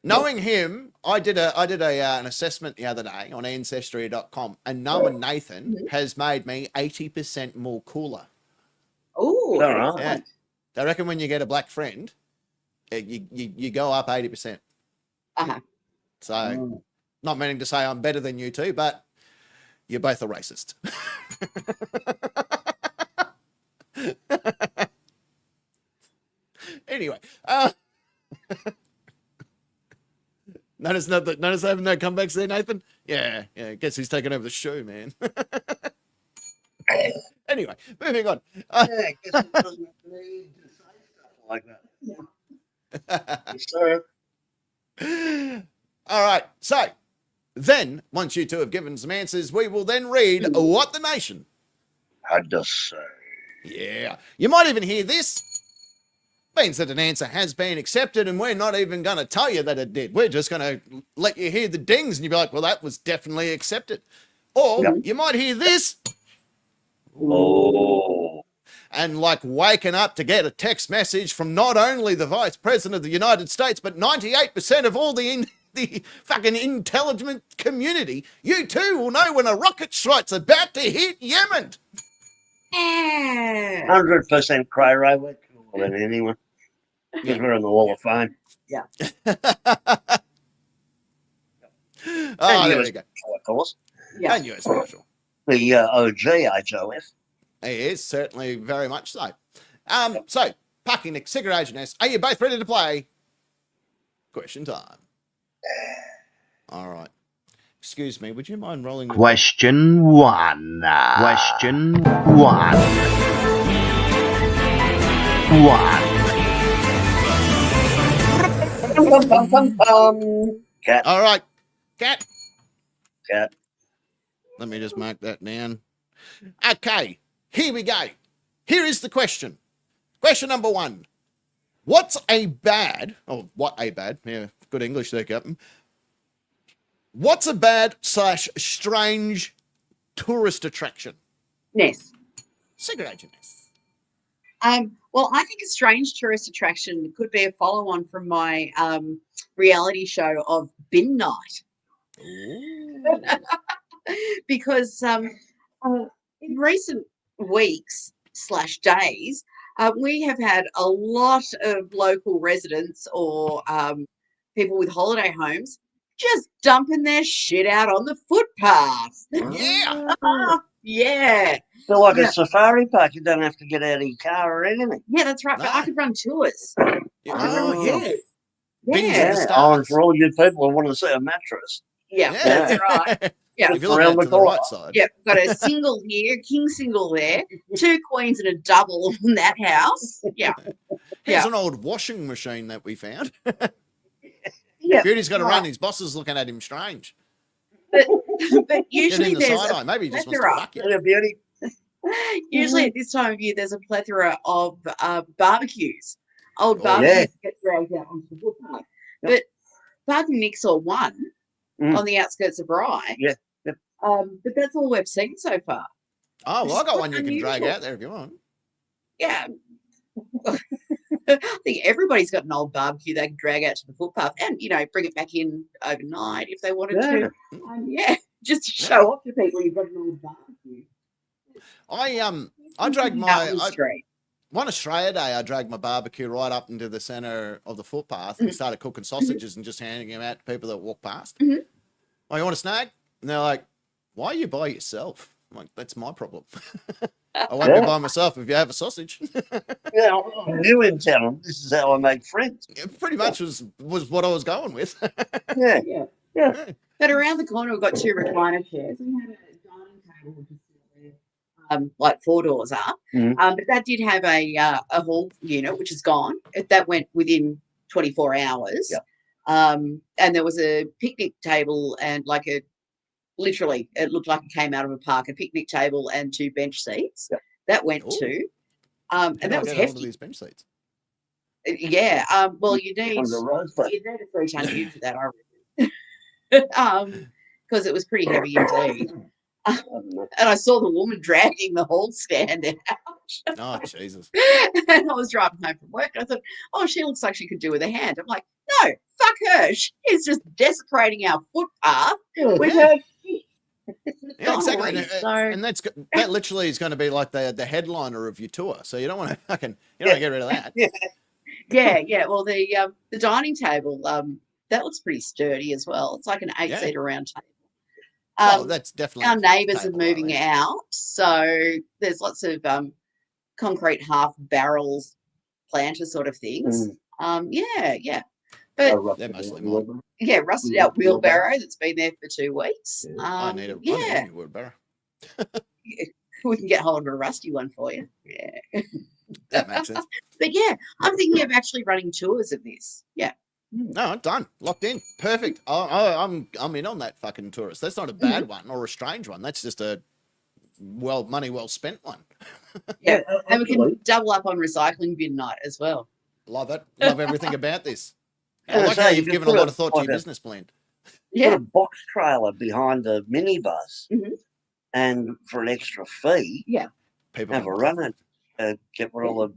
Knowing him, I did an assessment the other day on ancestry.com, and knowing Nathan has made me 80% more cooler. Oh, All right. Yeah. I reckon when you get a black friend, you go up 80%. Uh-huh. So, not meaning to say I'm better than you two, but you're both a racist. Anyway, notice having no comebacks there, Nathan? Yeah, guess who's taking over the show, man. Anyway, moving on. Yeah, I guess it doesn't need to say stuff like that. Yes, sir. All right, so then, once you two have given some answers, we will then read what the nation. Had to say. Yeah, you might even hear this. Means that an answer has been accepted, and we're not even going to tell you that it did. We're just going to let you hear the dings, and you'll be like, well, that was definitely accepted. Or you might hear this. Oh. And like waking up to get a text message from not only the Vice President of the United States, but 98% of all the fucking intelligent community. You too will know when a rocket strike's about to hit Yemen. 100% cry right way cooler than anyone. Because we're in the Wall of Fame. Yeah. Oh, there we go. Of course. Yeah. And US Marshal. The OG HOF. He is, certainly very much so. So, Pucky, Nick, Cigarage, and S, are you both ready to play? Question time. All right. Excuse me, would you mind rolling the... Question 1. Question 1. 1. Cat. All right. Cat. Cat. Let me just mark that down. Okay, here we go. Here is the question. Question number 1. What a bad, yeah, good English there, Captain. What's a bad / strange tourist attraction? Ness. Cigarette agent Ness. Well, I think a strange tourist attraction could be a follow-on from my reality show of Bin Night. Because in recent weeks / days, we have had a lot of local residents or people with holiday homes just dumping their shit out on the footpath. Yeah. Yeah. Feel like Yeah. a safari park. You don't have to get out of your car or anything. Yeah, that's right. But I No. could run tours. Yeah. Oh, yeah. Yeah. Bins Yeah. of the Oh, stars. and for all you people who want to see a mattress. Yeah, Yeah. that's right. Yeah. If you're looking Around out the to the right corner. side. Yeah, got a single here, king single there, 2 queens and a double in that house. Yeah. Here's Yeah. an old washing machine that we found. Yeah. Beauty's got to right. run. His boss is looking at him strange. But Get usually in the there's side a eye. Maybe he just wants to plethora. fuck you. Yeah, Beauty. Usually at this time of year, there's a plethora of barbecues. Old Oh, barbecues yeah. get dragged out onto the footpath. But Park and Nick saw one on the outskirts of Rye. Yeah. Yep. But that's all we've seen so far. Oh, well, I got one you can Unusual. drag out there if you want. Yeah. I think everybody's got an old barbecue they can drag out to the footpath and, bring it back in overnight if they wanted to. Yeah, just to show off to people you've got an old barbecue. I dragged Out on the street. one Australia Day, I dragged my barbecue right up into the centre of the footpath and started cooking sausages and just handing them out to people that walk past. Mhm. Oh, you want a snag? And they're like, why are you by yourself? I'm like, that's my problem. I won't be by myself if you have a sausage. Yeah, I'm new in town. This is how I make friends. It pretty much was what I was going with. Yeah. Yeah. But around the corner, we've got 2 recliner chairs. We had a dining table, which is still there, like 4 doors up. Mhm. But that did have a hall unit, which is gone. That went within 24 hours. Yep. And there was a picnic table and literally, it looked like it came out of a park, a picnic table and 2 bench seats. Yep. That went Ooh. to. How And do I that was get hold of hefty. these bench seats? Yeah. Well, you need On the road, but a 3-ton ute for that, I reckon. Because it was pretty heavy indeed. And I saw the woman dragging the hall stand out. Oh, Jesus. And I was driving home from work. And I thought, oh, she looks like she could do with a hand. I'm like, no, fuck her. She's just desecrating our footpath with Yeah. her shit. Yeah, exactly. And, So, and that literally is going to be like the headliner of your tour. So you don't want to want to get rid of that. yeah. Well, the dining table, that looks pretty sturdy as well. It's like an 8-seater round table. Oh, that's definitely Our a neighbours are table, moving right? out, so there's lots of concrete half barrels planter sort of things. Yeah. But They're mostly mine. yeah, rusted out wheelbarrow that's been there for 2 weeks. I need a new wheelbarrow. We can get hold of a rusty one for you. Yeah. That makes sense. But yeah, I'm thinking of actually running tours of this. Yeah. No, done. Locked in. Perfect. I'm in on that fucking tourist. That's not a bad one or a strange one. That's just a money well spent one. Yeah. And we can double up on recycling bin night as well. Love it. Love everything about this. I As I like say, how you you've can given a put lot a- of thought to like your a- business plan. Put Yeah. a box trailer behind the minibus, Mhm. and for an extra fee, People have a can- run and get what all the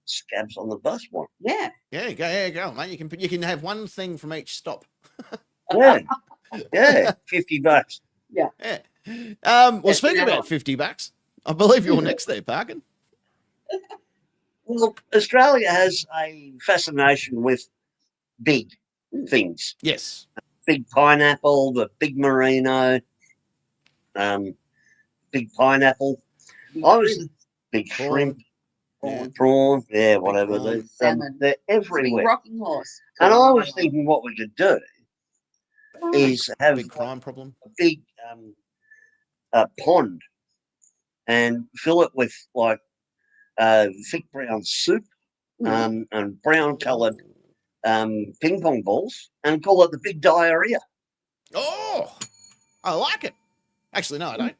scabs on the bus want. Yeah. Yeah, go, mate. You can have one thing from each stop. Yeah, yeah, $50. Yeah. Well, That's speaking another about $50, I believe you're next there, Parkin. Look, Australia has a fascination with big things. Yes. Big pineapple, the big merino, big pineapple. I was big shrimp, Yeah. prawn, yeah, whatever. prawn. Salmon. They're Big everywhere. rocking horse. And I was thinking what we could do is have Big crime problem. a big pond and fill it with like thick brown soup and brown coloured ping pong balls and call it the big diarrhea. Oh, I like it. Actually, no, I don't.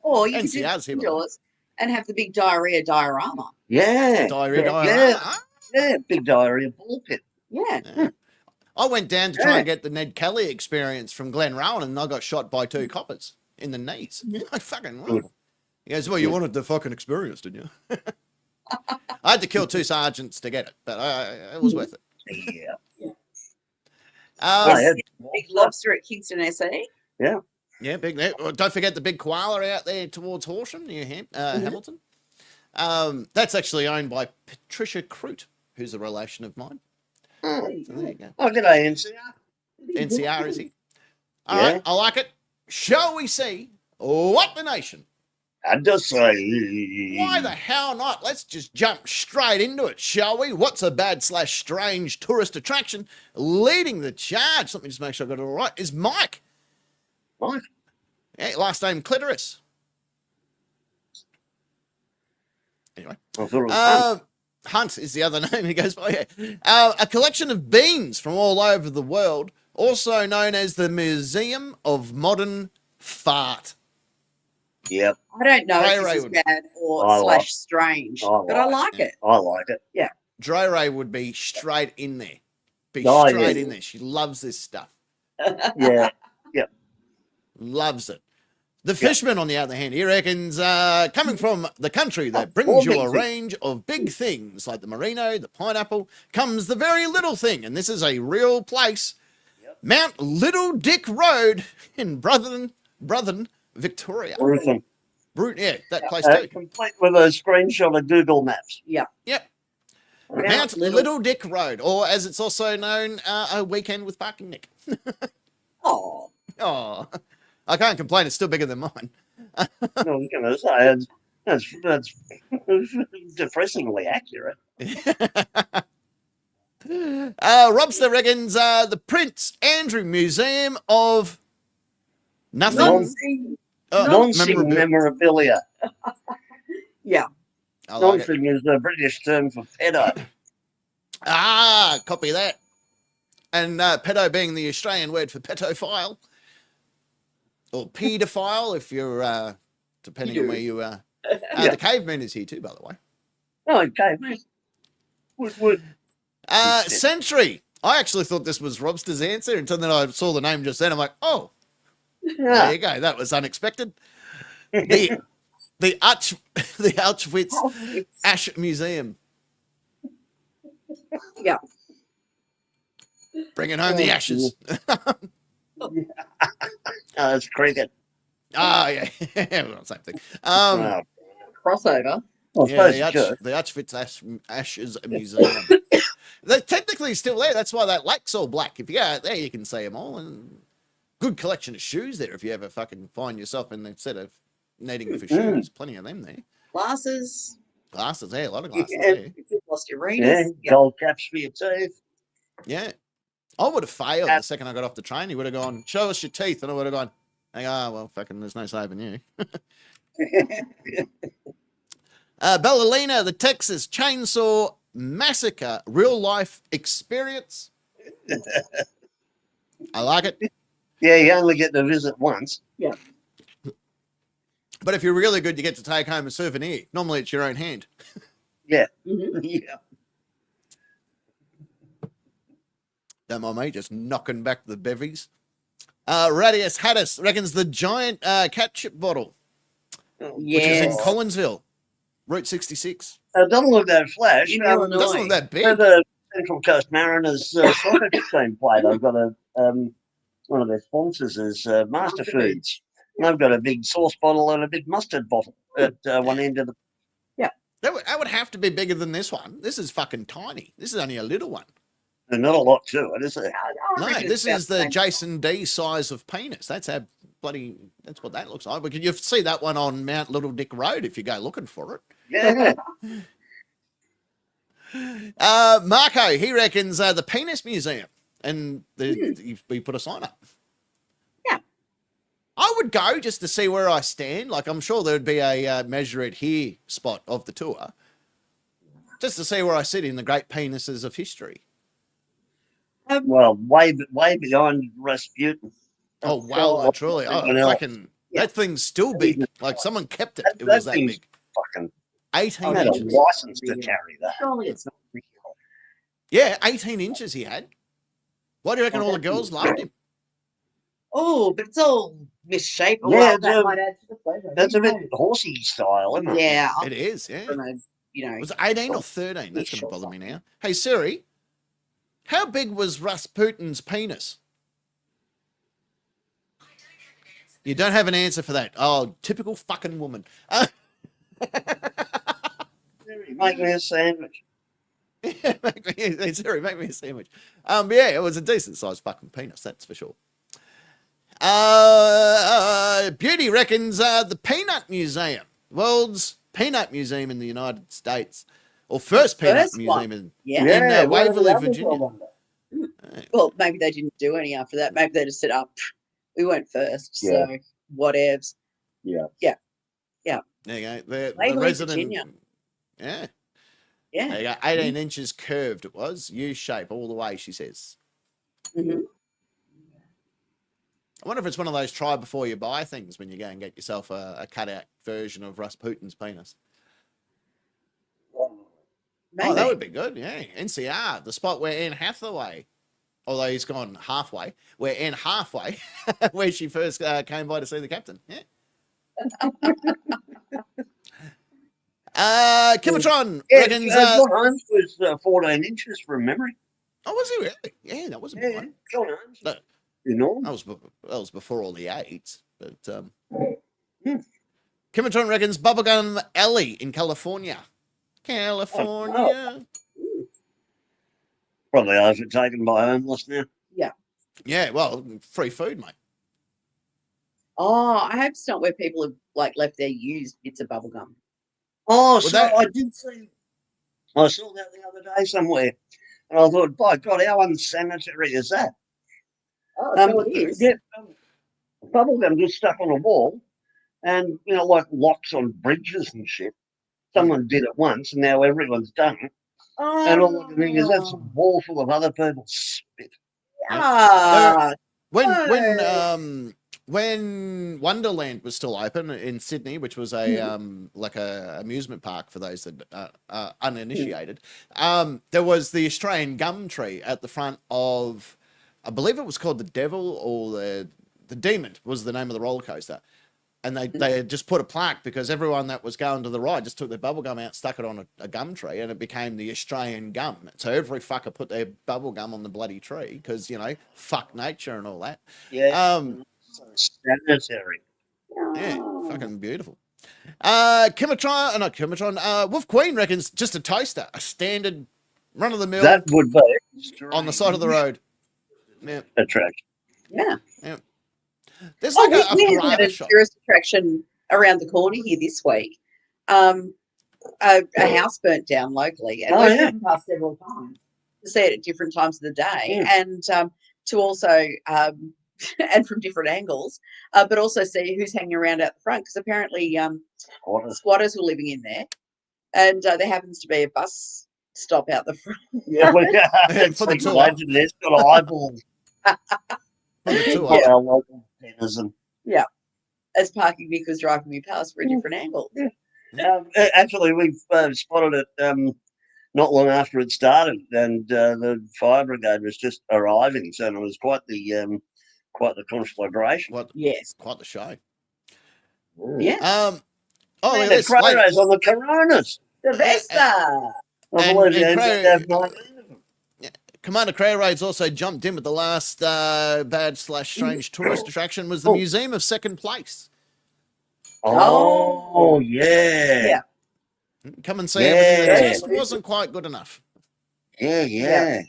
Or you could do NCR's here, by the way. indoors and have the big diarrhea diorama. Yeah. Diarrhea, Yeah. huh? Yeah, big diarrhea ball pit. Yeah. Yeah. I went down to try Yeah. and get the Ned Kelly experience from Glen Rowan, and I got shot by 2 coppers in the knees. I fucking wrong. He goes, well, you wanted the fucking experience, didn't you? I had to kill 2 sergeants to get it, but it was worth it. Yeah. Um, yeah. Big lobster at Kingston SE. Yeah, big. Well, don't forget the big koala out there towards Horsham near Hamilton. That's actually owned by Patricia Crute, who's a relation of mine. Oh, So there you go. oh g'day, NCR. NCR, is he? All Yeah. right, I like it. Shall we see what the nation? I just say. Why the hell not? Let's just jump straight into it, shall we? What's a bad/strange tourist attraction? Leading the charge, let me just make sure I got it all right, is Mike. Mike? Yeah, last name Clitoris. Anyway. I thought it was Hunt. Hunt is the other name he goes by. Yeah. A collection of beans from all over the world, also known as the Museum of Modern Fart. Yep. I don't know Ray if Ray this is would- bad or I like- strange, I but I like like it. I like it. Dre Ray would be straight in there. Be Oh, straight yeah. in there. She loves this stuff. Yeah. Loves it. The Fishman, on the other hand, he reckons coming from the country that brings you a range of big things like the merino, the pineapple, comes the very little thing. And this is a real place. Yep. Mount Little Dick Road in Brotherton, Victoria. Bruton. Yeah, that place too. Complete with a screenshot of Google Maps. Yeah. Yep. Mount Mount Little Dick Road, or as it's also known, a weekend with Parking Nick. Oh, Oh, I can't complain. It's still bigger than mine. I was going to say, that's depressingly accurate. Robster reckons the Prince Andrew Museum of Nothing. Non-sing memorabilia. yeah. I like it. Non-sing is the British term for pedo. Copy that. And pedo being the Australian word for pedophile. Or paedophile, if you're, depending on where you are. The caveman is here too, by the way. Oh, okay, mate. Would. Century. I actually thought this was Robster's answer until then I saw the name just then. I'm like, oh, there you go. That was unexpected. The Auschwitz Ash Museum. Yeah. Bringing home the ashes. That's cricket. Yeah. Well, same thing. Crossover. I suppose Yeah, it should. the Auschwitz Ashes Museum. They're technically still there. That's why that lake's all black. If you go out there, you can see them all. And good collection of shoes there if you ever fucking find yourself in the set of needing for shoes. Plenty of them there. Glasses. Glasses there, a lot of glasses Yeah. there. If you've lost your Yeah, readers. gold caps for your teeth. Yeah. I would have failed the second I got off the train. He would have gone, show us your teeth. And I would have gone, well, fucking, there's no saving you. Ballerina, the Texas Chainsaw Massacre real life experience. I like it. Yeah, you only get to visit once. Yeah. But if you're really good, you get to take home a souvenir. Normally it's your own hand. Yeah. Mhm. Yeah. Don't mind me, just knocking back the bevies. Radius Hattis reckons the giant ketchup bottle, which is in Yes. Collinsville, Route 66. It doesn't look that flash. In Illinois. Doesn't look that Where big. the Central Coast Mariners soccer team played, I've got a one of their sponsors is Master Foods. And they've got a big sauce bottle and a big mustard bottle at one end of the. That would have to be bigger than this one. This is fucking tiny. This is only a little one. There's not a lot to it, is there? No, reckon this it's is about the same. Jason D size of penis. That's how bloody. That's what that looks like. But you see that one on Mount Little Dick Road if you go looking for it. Yeah. Marco, he reckons the Penis Museum, and we put a sign up. Yeah. I would go just to see where I stand. Like I'm sure there would be a measure it here spot of the tour, just to see where I sit in the great penises of history. Well, way beyond Rasputin. Oh wow, truly, Everyone else. fucking that thing's still big. Like someone kept it. It was that thing's big. Fucking. 18 I had a inches. license to carry that. Surely it's not real. Yeah, 18 inches he had. Why do you reckon all the girls loved him? Oh, but it's all misshapen. Yeah, Well, that the- might add to the flavor. That's a bit horsey style, isn't it? Yeah. It is, yeah. From a, you know. Was it 18 or 13? That's going to Sure. bother me now. Hey, Siri, how big was Rasputin's penis? You don't have an answer for that. Oh, typical fucking woman. Make me a sandwich. Siri, make me a sandwich. Yeah, it was a decent sized fucking penis, that's for sure. Beauty reckons the Peanut Museum, world's peanut museum in the United States, or first peanut First one. museum Yeah. in where are the Waverly, others, I Virginia. wonder? Well, maybe they didn't do any after that. Maybe they just said, "Up, we went first, Yeah. so whatevs." Yeah. There you go. The Waverly, resident. Virginia. Yeah. Yeah. There you go. 18 inches curved it was. U shape all the way, she says. hmm I wonder if it's one of those try before you buy things when you go and get yourself a cutout version of Rasputin's penis. Maybe. Oh, that would be good. Yeah. NCR, the spot where Anne Hathaway, although he's gone halfway, where Anne halfway, where she first came by to see the captain. Yeah. Kimatron reckons. John Holmes was 14 inches from memory. Oh, was he really? Yeah, that wasn't Yeah, one. John Holmes. No, Enormous. that was before all the AIDS. But Kimatron reckons Bubblegum Alley in California. California. Probably overtaken by homeless now. Yeah, well, free food, mate. Oh, I hope it's not where people have left their used bits of bubble gum. Oh, Well, so that- I did see. I saw that the other day somewhere, and I thought, by God, how unsanitary is that? Oh, so it is. Yeah, bubblegum just stuck on a wall, and like locks on bridges and shit. Someone did it once, and now everyone's done it. Oh, And all I can think is that's a wall full of other people's spit. ah, When Wonderland was still open in Sydney, which was a like a amusement park for those that are uninitiated, there was the Australian gum tree at the front of, I believe it was called the Devil or the Demon was the name of the roller coaster. And they had just put a plaque because everyone that was going to the ride just took their bubble gum out, stuck it on a gum tree, and it became the Australian gum. So every fucker put their bubble gum on the bloody tree because, fuck nature and all that. Yeah. Sanitary. Yeah, fucking beautiful. Wolf Queen reckons just a toaster, a standard run of the mill That would be on the side of the road. Yeah, attraction. yeah. yeah. There's like we a had piranha a shop. tourist attraction around the corner here this week. A house burnt down locally, and we've driven past several times to see it at different times of the day, and to also and from different angles, but also see who's hanging around out the front because apparently squatters were living in there, and there happens to be a bus stop out the front. Yeah, For the tour. Imagine there's got eyeballs. For the tour. Yeah, local denizen. As parking Vic was driving me past for a different angle. Actually, we've spotted it not long after it started, and the fire brigade was just arriving, so it was quite the conflagration. Yes. Quite the show. Yeah. Oh, look at There's this. Like, photos on the Coronas. The Vesta. I And- believe and you Crow- have 19 of them. Commander Cray Raids also jumped in with the last bad/strange tourist attraction was the Museum of Second Place. Oh, yeah. Yeah. Come and see it. It Yeah. just wasn't quite good enough. Yeah.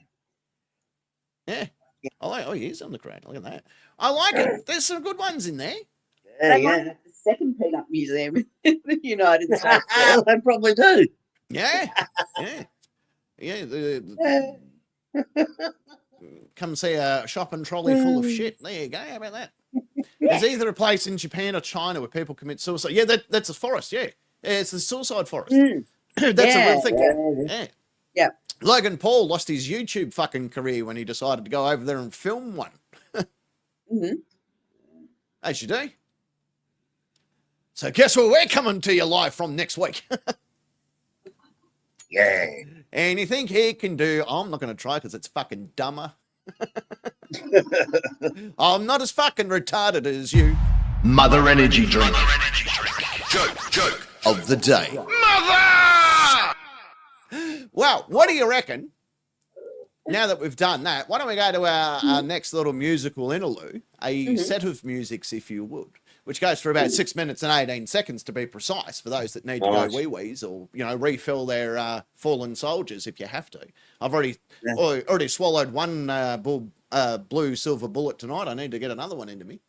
Yeah. Oh, he's on the crowd. Look at that. I like it. There's some good ones in there. They might have the second peanut museum in the United States. They probably do. Yeah. Yeah. Come see a shopping trolley full of shit. There you go. How about that? There's either a place in Japan or China where people commit suicide. Yeah, that's a forest. Yeah, it's the suicide forest. That's a real thing. Yeah. Logan Paul lost his YouTube fucking career when he decided to go over there and film one. As you do. So guess where we're coming to you live from next week? Yeah. Anything he can do, I'm not going to try because it's fucking dumber. I'm not as fucking retarded as you. Mother Energy Drink. Joke of the day. Well, what do you reckon? Now that we've done that, why don't we go to our next little musical interlude? A set of musics, if you would. which goes for about 6 minutes and 18 seconds to be precise, for those that need to go wee-wees or, refill their fallen soldiers if you have to. I've already swallowed one blue silver bullet tonight. I need to get another one into me.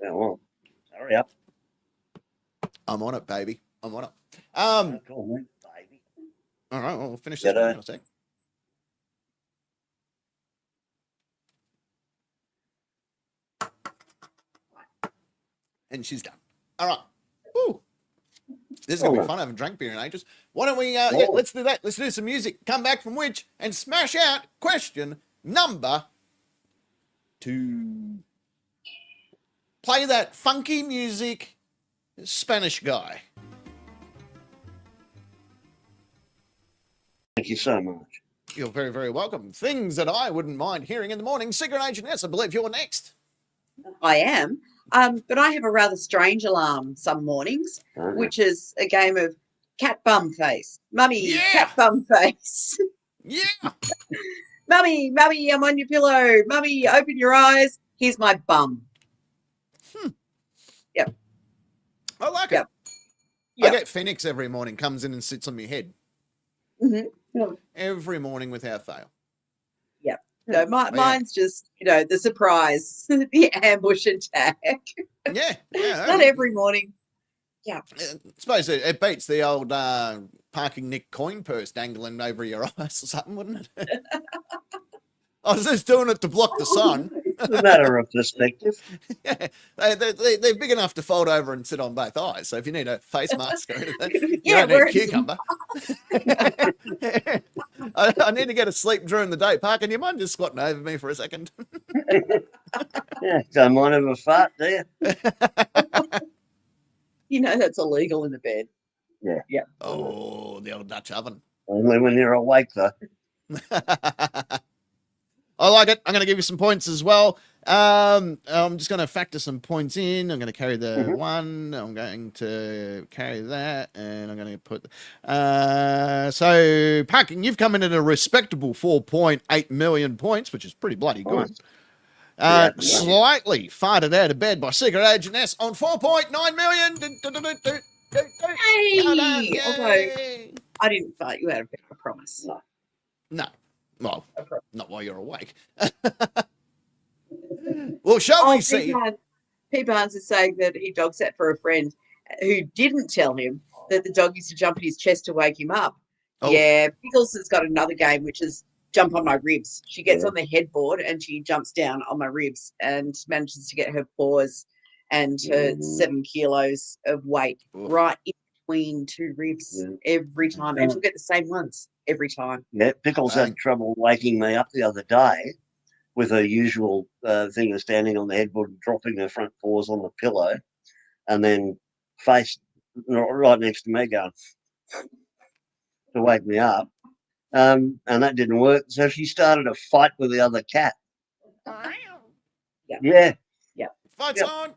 Yeah, well, hurry up. I'm on it, baby. I'm on it. Call me, baby. All right, well, we'll finish this one in a sec. And she's done. All right. Woo. This is going to be fun. I haven't drank beer in ages. Why don't we, let's do that. Let's do some music. Come back from which and smash out question number 2. Play that funky music, Spanish guy. Thank you so much. You're very, very welcome. Things that I wouldn't mind hearing in the morning. Secret Agent S, I believe you're next. I am. But I have a rather strange alarm some mornings, which is a game of cat bum face. Mummy, cat bum face. Yeah. Mummy, I'm on your pillow. Mummy, open your eyes. Here's my bum. Yep. I like it. I get Phoenix every morning, comes in and sits on my head. Mm-hmm. Every morning without fail. Yep. So mine's just, the surprise, the ambush attack. Yeah. Not every morning. Yeah. I suppose it beats the old parking Nick coin purse dangling over your eyes or something, wouldn't it? I was just doing it to block the sun. It's a matter of perspective. Yeah, they're big enough to fold over and sit on both eyes. So if you need a face mask or anything, you don't need a cucumber. I need to get a sleep during the day. Parker, you mind just squatting over me for a second? Yeah, don't mind if I fart, do you? That's illegal in the bed. Yeah. Yeah. Oh, the old Dutch oven. Only when you're awake, though. I like it. I'm going to give you some points as well. I'm just going to factor some points in. I'm going to carry the 1. I'm going to carry that, and I'm going to put. So, Parking, you've come in at a respectable 4.8 million points, which is pretty bloody good. Slightly farted out of bed by Secret Agent S on 4.9 million. Hey! Although I didn't fart you out of bed, I promise. No. Well, not while you're awake. Well, shall we see? Pete Barnes is saying that he dog sat for a friend who didn't tell him that the dog used to jump in his chest to wake him up. Oh. Yeah, Pickles has got another game, which is jump on my ribs. She gets on the headboard and she jumps down on my ribs and manages to get her paws and her 7 kilos of weight right in between 2 ribs every time. And she'll get the same ones every time. Yeah, Pickles had trouble waking me up the other day with her usual thing of standing on the headboard and dropping her front paws on the pillow and then face right next to me going to wake me up. And that didn't work. So she started a fight with the other cat. Yeah. Fight's on.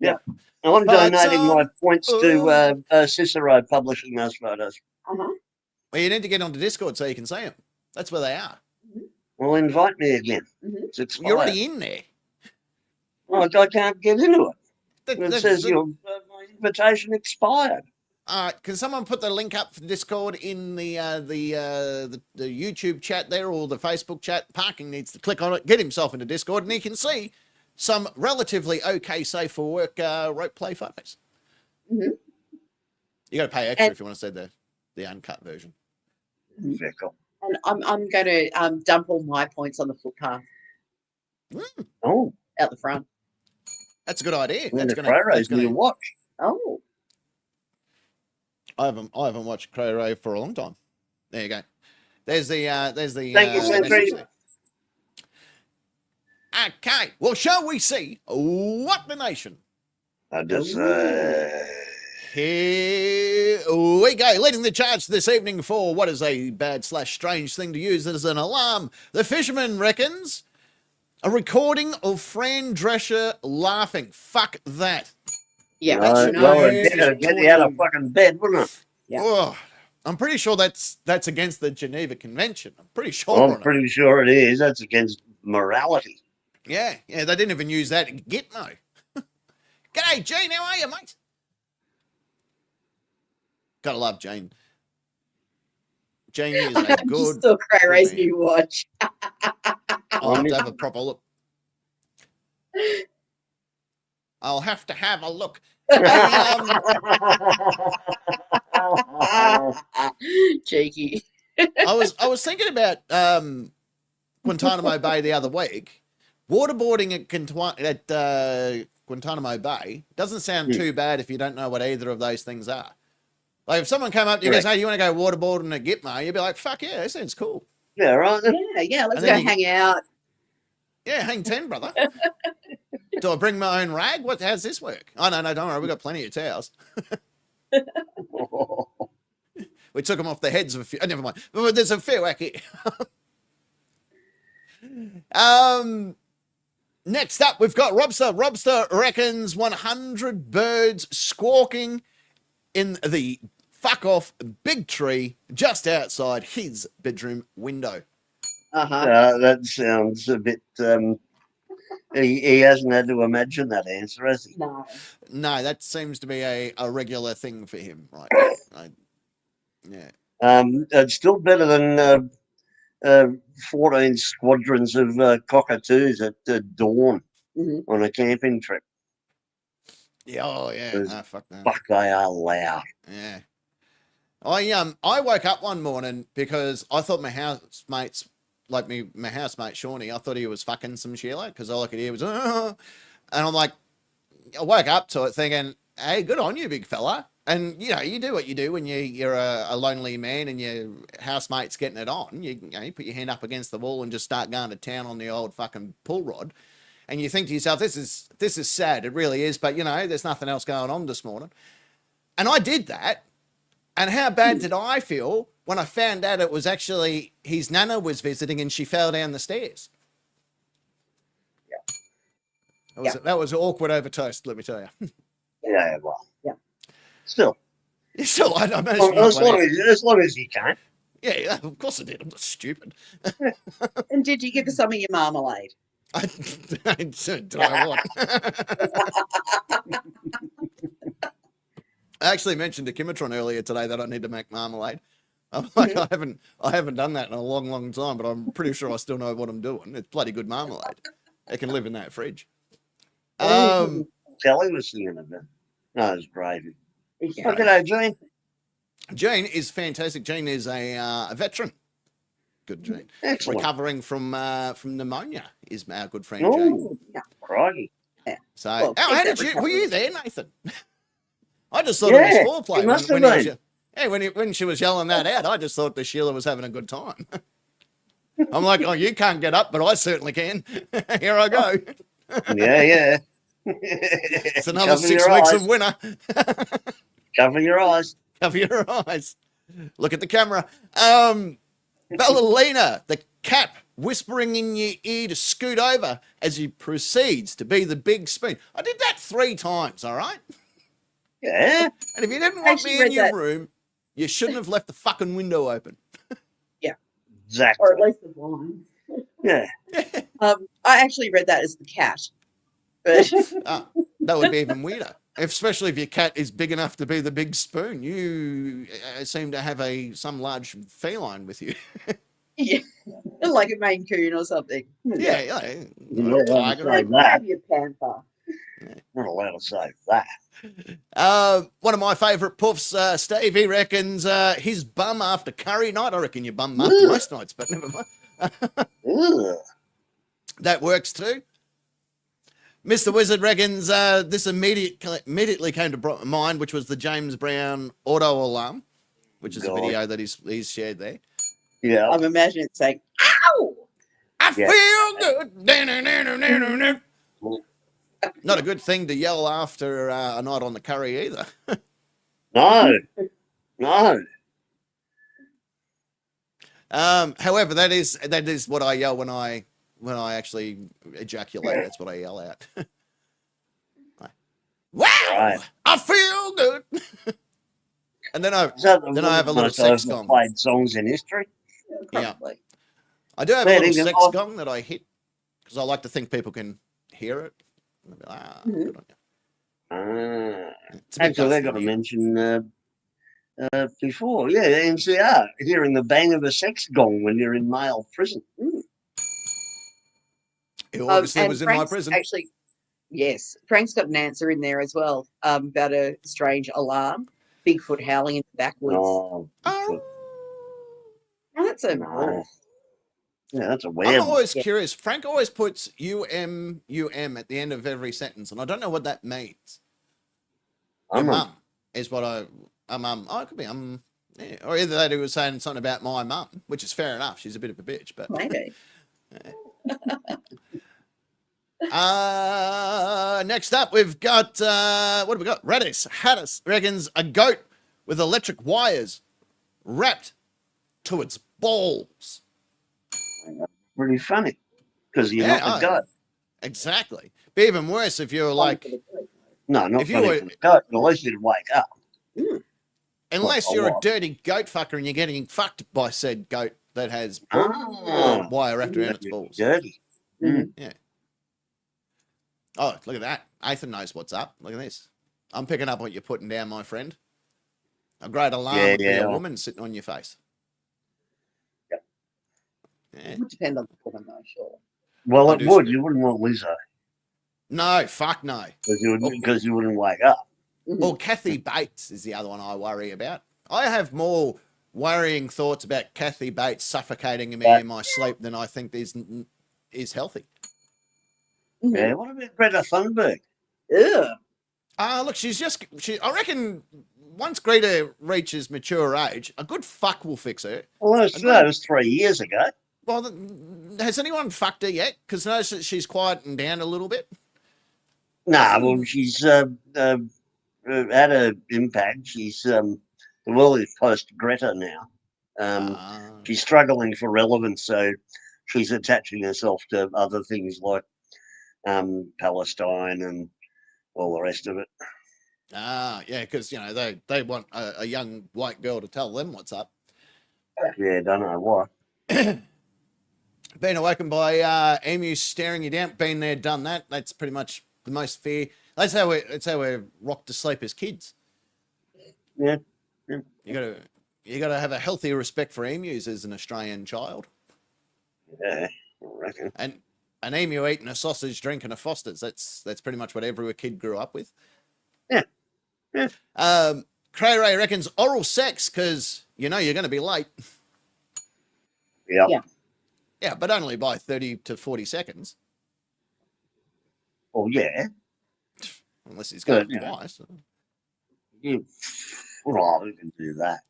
Yeah. I'm donating my points to Cicero publishing those photos. Uh-huh. Well, you need to get onto Discord so you can see them. That's where they are. Well, invite me again. It's expired. You're already in there. Oh, I can't get into it. It says my invitation expired. Can someone put the link up for Discord in the YouTube chat there or the Facebook chat? Parking needs to click on it, get himself into Discord, and he can see some relatively okay, safe for work rope play photos. You got to pay extra if you want to see the uncut version. Very cool. And I'm going to dump all my points on the footpath. Oh, out the front. That's a good idea. That's going to watch. Oh. I haven't watched Cray Ray for a long time. There you go. There's the Thank you, Sentry. Okay. Well, shall we see what the nation? Here we go. Leading the charge this evening for what is a bad/strange thing to use as an alarm. The fisherman reckons a recording of Fran Drescher laughing. Fuck that. Yeah, get you out of fucking bed, wouldn't it? Yeah. Oh, I'm pretty sure that's against the Geneva Convention. I'm pretty sure. I'm pretty sure it is. That's against morality. Yeah. They didn't even use that at Gitmo. G'day, Gene. How are you, mate? Gotta love Gene. Gene is a I'm good. just still cray good raising man. you watch. I'll have to have a proper look. I'll have to have a look. Hey, Cheeky. I was thinking about Guantanamo Bay the other week. Waterboarding at Guantanamo Bay doesn't sound too bad if you don't know what either of those things are. Like if someone came up to you and goes, "Hey, you want to go waterboarding at Gitmo?" You'd be like, "Fuck yeah, that sounds cool." Yeah, right. Yeah, let's And go then hang out. Yeah, hang 10, brother. Do I bring my own rag? How's this work? Oh, no, don't worry. We've got plenty of towels. We took them off the heads of a few. Oh, never mind. But there's a fair whack here. Next up, we've got Robster. Robster reckons 100 birds squawking in the fuck off big tree just outside his bedroom window. That sounds a bit. He hasn't had to imagine that answer, has he? No, that seems to be a regular thing for him right now. Yeah. It's still better than 14 squadrons of cockatoos at dawn on a camping trip. Yeah, oh yeah. No, fuck that. Fuck, they are loud. Yeah. I woke up one morning because I thought my housemates, like my housemate Shawnee, I thought he was fucking some Sheila because all I could hear was, and I'm like, I woke up to it thinking, hey, good on you, big fella. And you know, you do what you do when you're a lonely man and your housemate's getting it on. You put your hand up against the wall and just start going to town on the old fucking pull rod. And you think to yourself, this is sad. It really is. But you know, there's nothing else going on this morning. And I did that. And how bad did I feel when I found out it was actually his nana was visiting and she fell down the stairs? That was awkward over toast, let me tell you. Yeah, well, yeah. Still, I managed as long as you can. Yeah, of course I did. I'm not stupid. And did you give her some of your marmalade? Did I what? I actually mentioned to Kimatron earlier today that I need to make marmalade. I'm like, I haven't done that in a long, long time, but I'm pretty sure I still know what I'm doing. It's bloody good marmalade. It can live in that fridge. Kelly was singing a bit. No, it's gravy. Okay, Gene. Jane is fantastic. Jane is a veteran. Good Jane. Excellent. Recovering from pneumonia is our good friend Oh, Jane. crikey. So, Well, how keep did that you? Were you there, Nathan? I just thought Yeah, it was foreplay. it must have been. When she was yelling that out, I just thought that Sheila was having a good time. I'm like, oh, you can't get up, but I certainly can. Here I go. Yeah. It's another Cover 6 your weeks eyes. of winter. Cover your eyes. Cover your eyes. Look at the camera. Ballerina, the cap whispering in your ear to scoot over as he proceeds to be the big spoon. I did that 3 times, all right? Yeah. And if you didn't want me in your room, you shouldn't have left the fucking window open. Yeah. Exactly. Or at least the blinds. Yeah. I actually read that as the cat. But that would be even weirder. Especially if your cat is big enough to be the big spoon. You seem to have some large feline with you. yeah, like a Maine Coon or something. Yeah. Not allowed to say that. Maybe a panther. Not allowed to say that. One of my favourite puffs, Steve, he reckons his bum after curry night. I reckon your bum after most nights, but never mind. That works too. Mr. Wizard reckons this immediately came to mind, which was the James Brown auto alarm, which is a video that he's shared there. Yeah. I'm imagining it saying, ow! I feel good. Not a good thing to yell after a night on the curry either. No. However, that is what I yell when I actually ejaculate. That's what I yell out. Wow! Right. I feel good. And then I have a little sex gong. Played songs in history. Yeah. I do have a little sex gong that I hit because I like to think people can hear it. Good on you. It's a bit Actually, I dusty got to here. mention before, NCR, hearing the bang of a sex gong when you're in male prison. It obviously and was in my Frank's prison. actually, yes, Frank's got an answer in there as well about a strange alarm, Bigfoot howling in the backwoods. Oh, Oh. Oh, that's a no. Yeah, that's a I'm weird one. always curious. Frank always puts UM at the end of every sentence, and I don't know what that means. Your mum is what a mum. Oh, it could be yeah. Or either that he was saying something about my mum, which is fair enough. She's a bit of a bitch, but maybe. Next up, we've got what have we got? Hattis reckons a goat with electric wires wrapped to its balls. Pretty funny because you're not the goat. Exactly. Be even worse if you're like, no, not if you funny were, for the goat. At least you'd wake up. Unless you're a dirty goat fucker and you're getting fucked by said goat that has wire wrapped around its balls. Dirty. Yeah. Oh, look at that. Ethan knows what's up. Look at this. I'm picking up what you're putting down, my friend. A great alarm would be a woman sitting on your face. Yep. Yeah. It would depend on the woman, though, sure. Well, it would. You wouldn't want Lizzo. No, fuck no. Because you wouldn't wake up. Or Kathy Bates is the other one I worry about. I have more worrying thoughts about Kathy Bates suffocating me in my sleep than I think is healthy. Yeah, what about Greta Thunberg? Yeah. Look, I reckon once Greta reaches mature age, a good fuck will fix her. Well, that was 3 years ago. Well, has anyone fucked her yet? Because notice that she's quieting down a little bit. Nah, well, she's had an impact. She's the world is post Greta now. She's struggling for relevance, so she's attaching herself to other things like Palestine and all the rest of it. Yeah, because they want a young white girl to tell them what's up. Yeah, don't know why. Being awoken by emus staring you down, been there, done that. That's pretty much the most fair. That's how we're rocked to sleep as kids. Yeah. You gotta have a healthy respect for emus as an Australian child. Yeah, I reckon. And an emu eating a sausage, drinking a Foster's. That's pretty much what every kid grew up with. Yeah. Cray Ray reckons oral sex because you're going to be late. Yeah. Yeah, but only by 30 to 40 seconds. Oh, yeah. Unless he's going twice. We can do that.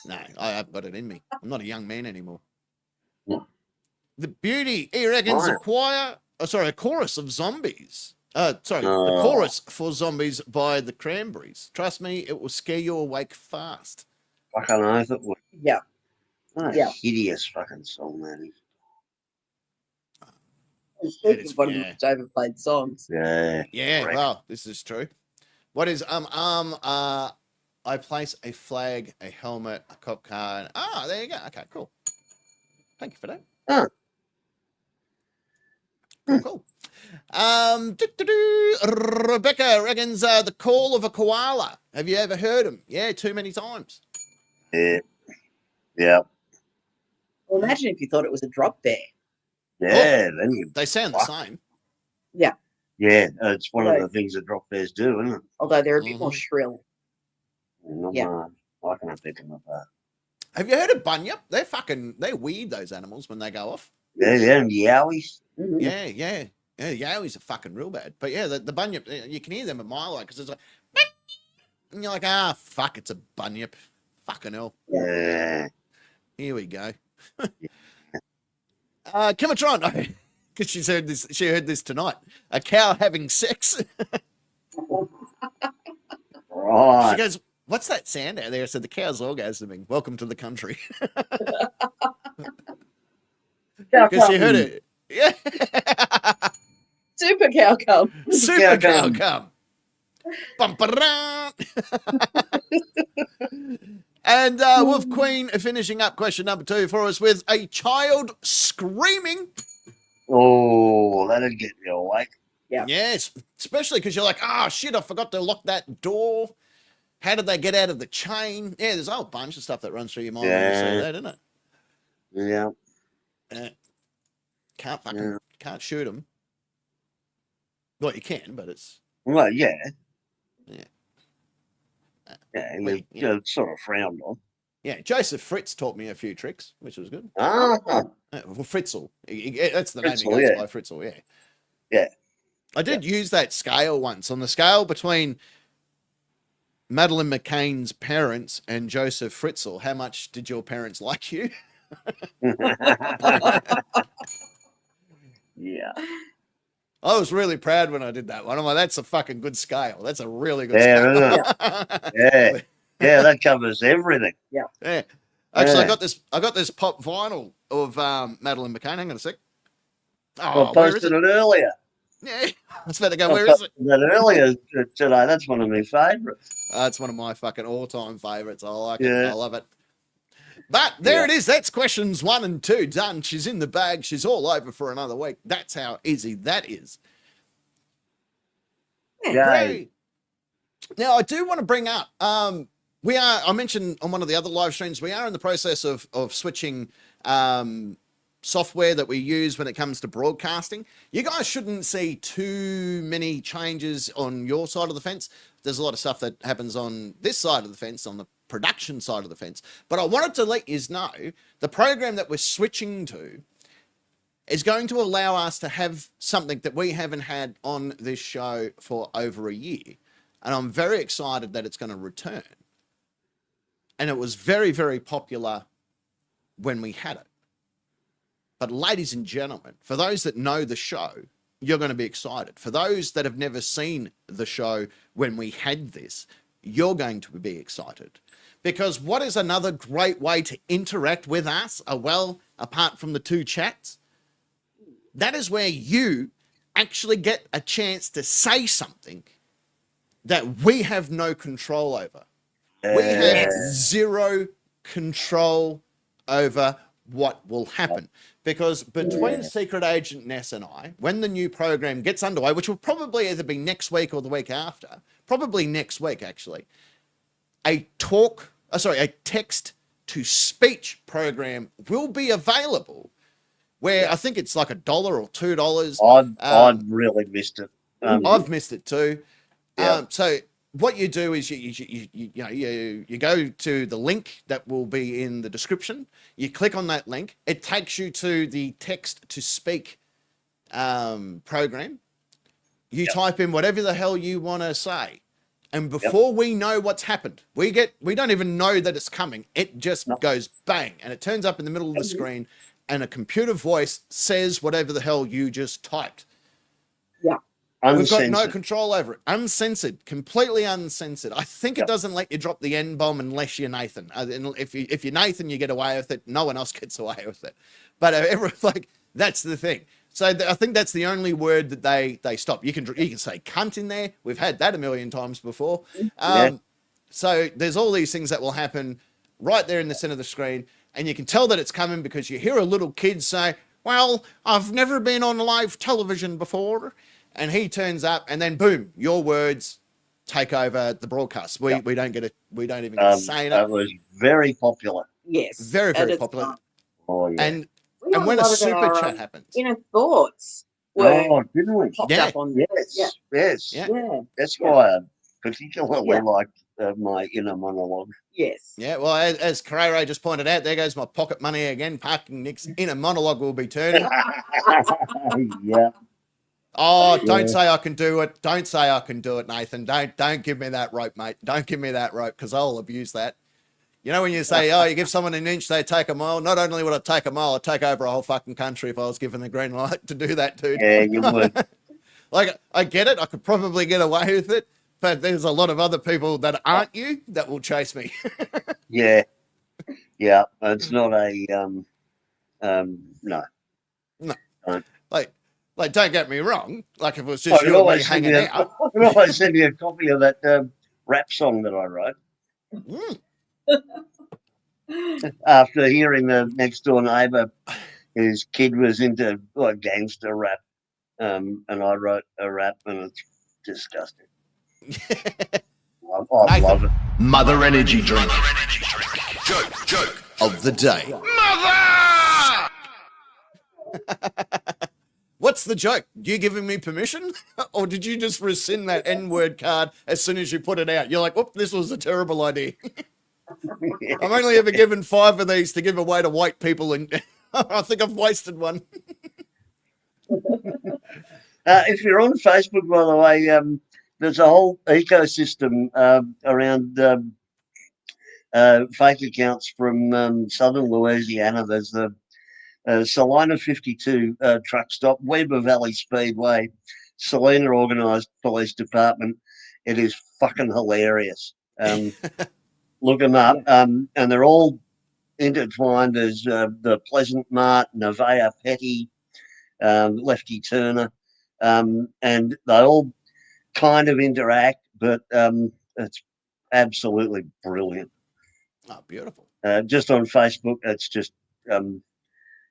No, I've got it in me. I'm not a young man anymore. No. The Beauty, he reckons a chorus of zombies. The chorus for zombies by the Cranberries. Trust me, it will scare you awake fast. Fucking oath it would. Yeah. What a hideous fucking song that is. It's one of the most overplayed songs. Yeah. Yeah, well, this is true. What is I place a flag, a helmet, a cop car. There you go. Okay, cool. Thank you for that. Cool. Rebecca reckons the call of a koala. Have you ever heard him? Yeah, too many times. Yeah. Well, imagine if you thought it was a drop bear. Yeah, they sound the same. Yeah. Yeah, it's one of the things that drop bears do, isn't it? Although they're a bit more shrill. Not mine. I can't pick them apart. Have you heard of bunyip? They're weird, those animals, when they go off. Yeah, and yowies. Mm-hmm. Yeah, yowies are fucking real bad. But yeah, the bunyip, you can hear them a mile away because it's like, and you're like, fuck, it's a bunyip. Fucking hell. Yeah. Here we go. Kimatron, because she heard this tonight. A cow having sex. Right. She goes, what's that sound out there? I said, the cow's orgasming. Welcome to the country. Because she heard it. Yeah. Super cow cum. Super cow cum. And Wolf Queen finishing up question number 2 for us with a child screaming. Oh, that'd get me awake. Yeah. Yes, especially because you're like, oh shit, I forgot to lock that door. How did they get out of the chain? Yeah, there's a whole bunch of stuff that runs through your mind when you see that, isn't it? Yeah. Can't shoot them. Well, you can, but it's Well, yeah. Yeah. Yeah, Well, you're sort of frowned on. yeah. Joseph Fritz taught me a few tricks, which was good. Ah. Well, Fritzl. That's the name he Fritzl, goes yeah. by, Fritzl. Yeah. Yeah. I did use that scale once on the scale between Madeleine McCain's parents and Joseph Fritzl. How much did your parents like you? Yeah. I was really proud when I did that one. I'm like, that's a fucking good scale. That's a really good Yeah, scale. isn't it? Yeah. Yeah, that covers everything. Yeah. Yeah. Actually, Yeah. I got this pop vinyl of Madeleine McCain. Hang on a sec. I Oh, where is posted it? it earlier. Yeah. I was about to go, I where is it? posted that earlier today. That's one of my favourites. It's one of my fucking all-time favorites. I like it. Yeah. I love it. But there it is. That's questions 1 and 2 done. She's in the bag. She's all over for another week. That's how easy that is. Yay. Now, I do want to bring up, I mentioned on one of the other live streams, we are in the process of switching software that we use when it comes to broadcasting. You guys shouldn't see too many changes on your side of the fence. There's a lot of stuff that happens on this side of the fence, on the production side of the fence. But I wanted to let you know the program that we're switching to is going to allow us to have something that we haven't had on this show for over a year. And I'm very excited that it's going to return. And it was very, very popular when we had it. But ladies and gentlemen, for those that know the show, you're going to be excited. For those that have never seen the show when we had this, you're going to be excited. Because what is another great way to interact with us? Well, apart from the 2 chats, that is where you actually get a chance to say something that we have no control over. We have zero control over what will happen. Because between Secret Agent Ness and I, when the new program gets underway, which will probably either be next week or the week after, probably next week actually, a text to speech program will be available where I think it's like $1 or $2. I've really missed it. I've missed it too. Yeah. So what you do is you go to the link that will be in the description. You click on that link. It takes you to the text to speak program. You type in whatever the hell you want to say. And before we know what's happened, we don't even know that it's coming. It just goes bang, and it turns up in the middle of the screen, and a computer voice says whatever the hell you just typed. Yeah. We've got no control over it. Uncensored, completely uncensored. I think it doesn't let you drop the N-bomb unless you're Nathan. If you're Nathan, you get away with it. No one else gets away with it. But that's the thing. So I think that's the only word that they stop. You can say cunt in there. We've had that a million times before. So there's all these things that will happen right there in the center of the screen. And you can tell that it's coming because you hear a little kid say, well, I've never been on live television before. And he turns up and then boom, your words take over the broadcast. We don't get it. We don't even get a say in it. That was very popular. Yes. Very, very popular. Oh, yeah. And when a super chat happens. Thoughts were didn't we? popped up on Yes. Yeah. That's why I particularly liked my inner monologue. Yes. Yeah, well, as Carrero just pointed out, there goes my pocket money again. Parking Nick's inner monologue will be turning. Yeah. Oh, don't say I can do it. Don't say I can do it, Nathan. Don't give me that rope, mate. Don't give me that rope because I'll abuse that. You know when you say, oh, you give someone an inch, they take a mile. Not only would I take a mile, I'd take over a whole fucking country if I was given the green light to do that, dude. Yeah, you would. Like, I get it. I could probably get away with it. But there's a lot of other people that aren't you that will chase me. Yeah. It's not a no. Like, don't get me wrong. Like, if it was just you and me hanging out. I can always send you a copy of that rap song that I wrote. After hearing the next door neighbour, his kid was into gangster rap, and I wrote a rap, and it's disgusting. I love it. Mother energy drink. Joke of the day. What's the joke? You giving me permission? Or did you just rescind that N-word card as soon as you put it out? You're like, whoop, this was a terrible idea. I've only ever given 5 of these to give away to white people, and I think I've wasted one. If you're on Facebook, by the way, there's a whole ecosystem around fake accounts from southern Louisiana. There's the Salina 52 truck stop, Weber Valley Speedway, Salina Organised Police Department. It is fucking hilarious. Look them up. And they're all intertwined as the Pleasant Mart, Nevaeh Petty, Lefty Turner, and they all kind of interact, but it's absolutely brilliant. Oh, beautiful. Just on Facebook, it's just...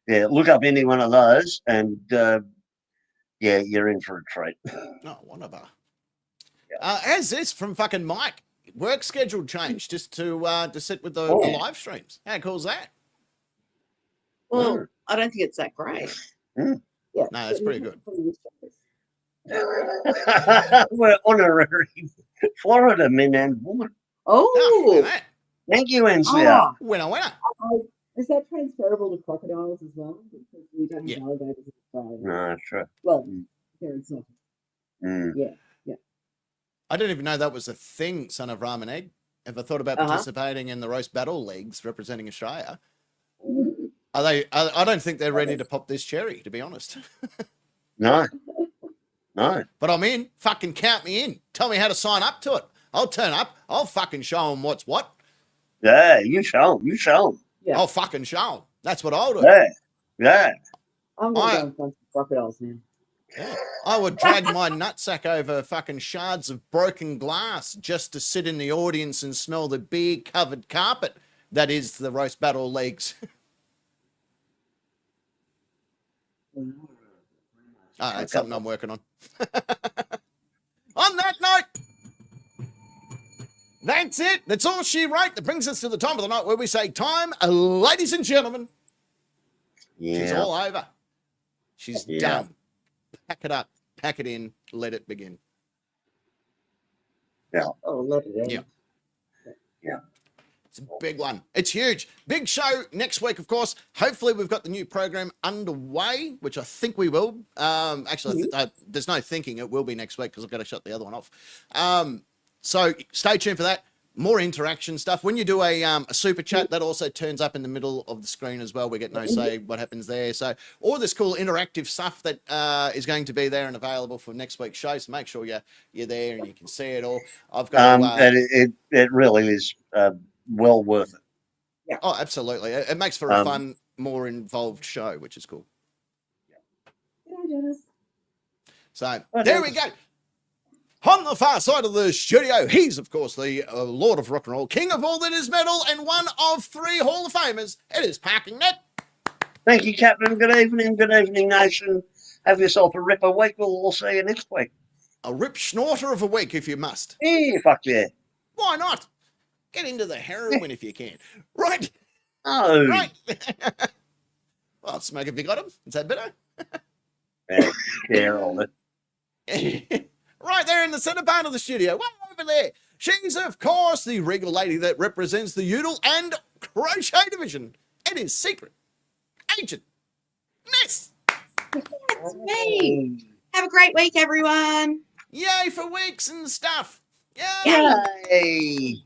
look up any one of those, and you're in for a treat. Oh, wonderful. As this from fucking Mike, work schedule changed just to sit with the live streams. How cool is that? Well, I don't think it's that great. Yeah. No, that's pretty good. We're honorary Florida men and women. Oh, Thank you, NCR. Winner. Is that transferable to crocodiles as well? Because we don't have alligators in Australia. No, sure. Well, they're exotic. Yeah. I didn't even know that was a thing, son of Ramen Egg. Ever thought about participating in the roast battle leagues representing Australia? Are they? I don't think they're ready to pop this cherry, to be honest. No. But I'm in. Fucking count me in. Tell me how to sign up to it. I'll turn up. I'll fucking show them what's what. Yeah, you show them. Yeah. I'll fucking show them. That's what I'll do. Yeah. I'm going to go and find some crocodiles now. Yeah. I would drag my nutsack over fucking shards of broken glass just to sit in the audience and smell the beer-covered carpet that is the roast battle leagues. It's something I'm working on. On that note, that's it. That's all she wrote. That brings us to the time of the night where we say time, ladies and gentlemen. Yeah. She's all over. She's done. Pack it up. Pack it in. Let it begin. Yeah. Oh, let it in. Yeah. It's a big one. It's huge. Big show next week, of course. Hopefully, we've got the new program underway, which I think we will. Actually, there's no thinking. It will be next week because I've got to shut the other one off. So stay tuned for that. More interaction stuff. When you do a super chat, that also turns up in the middle of the screen as well. We get no say what happens there. So all this cool interactive stuff that is going to be there and available for next week's show. So make sure you're there and you can see it all. I've got it really is well worth it. Yeah. Oh, absolutely. It makes for a fun, more involved show, which is cool. So there we go. On the far side of the studio, he's, of course, the Lord of Rock and Roll, King of all that is metal, and one of 3 Hall of Famers. It is Parking Net. Thank you, Captain. Good evening, nation. Have yourself a ripper week. We'll all see you next week. A rip snorter of a week, if you must. Yeah, fuck yeah. Why not? Get into the heroin if you can. Right. Oh. Right. Well, smoke if you got him. Is that better? Yeah, all it. Right there in the centre part of the studio, way over there. She's, of course, the regal lady that represents the Udall and Crochet Division. It is Secret Agent Ness. That's me. Have a great week, everyone. Yay for weeks and stuff. Yay.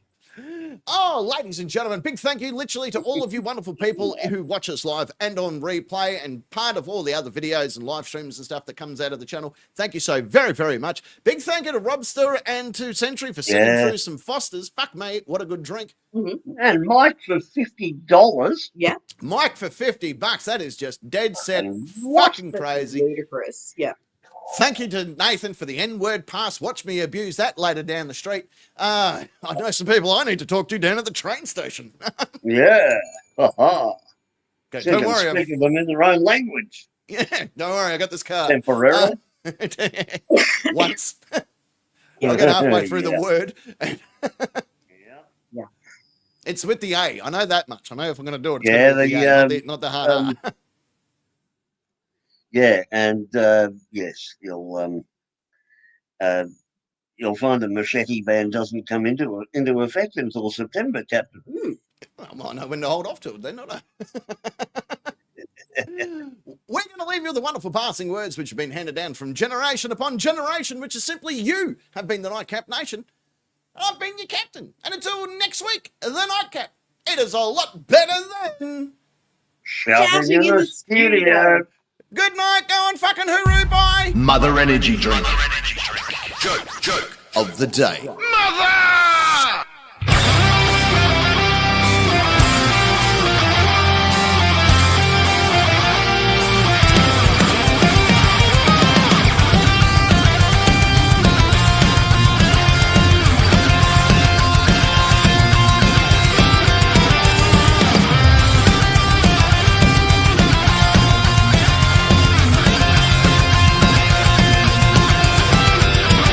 Oh, ladies and gentlemen, big thank you literally to all of you wonderful people who watch us live and on replay and part of all the other videos and live streams and stuff that comes out of the channel. Thank you so very, very much. Big thank you to Robster and to Century for sending through some Fosters. Fuck me, what a good drink. And Mike for $50. Yeah. Mike for $50. That is just dead set fucking crazy. Ludicrous. Yeah. Thank you to Nathan for the N-word pass. Watch me abuse that later down the street. I know some people I need to talk to down at the train station. Yeah. Okay, don't worry. Speak of them in their own language. Yeah, don't worry. I got this card. Temporarily. Once. I got halfway through the word. Yeah. It's with the A. I know that much. I know if I'm going to do it, it's Yeah, going to be with the A, not the hard R. Yeah, and yes, you'll find the machete ban doesn't come into effect until September, Captain. I might know when to hold off to it then, not I? We're going to leave you with the wonderful passing words which have been handed down from generation upon generation, which is simply you have been the Nightcap Nation. I've been your captain. And until next week, the Nightcap. It is a lot better than Shouting in the studio. Good night, go and fucking hooroo, bye. Mother Energy Drink. Joke of the day.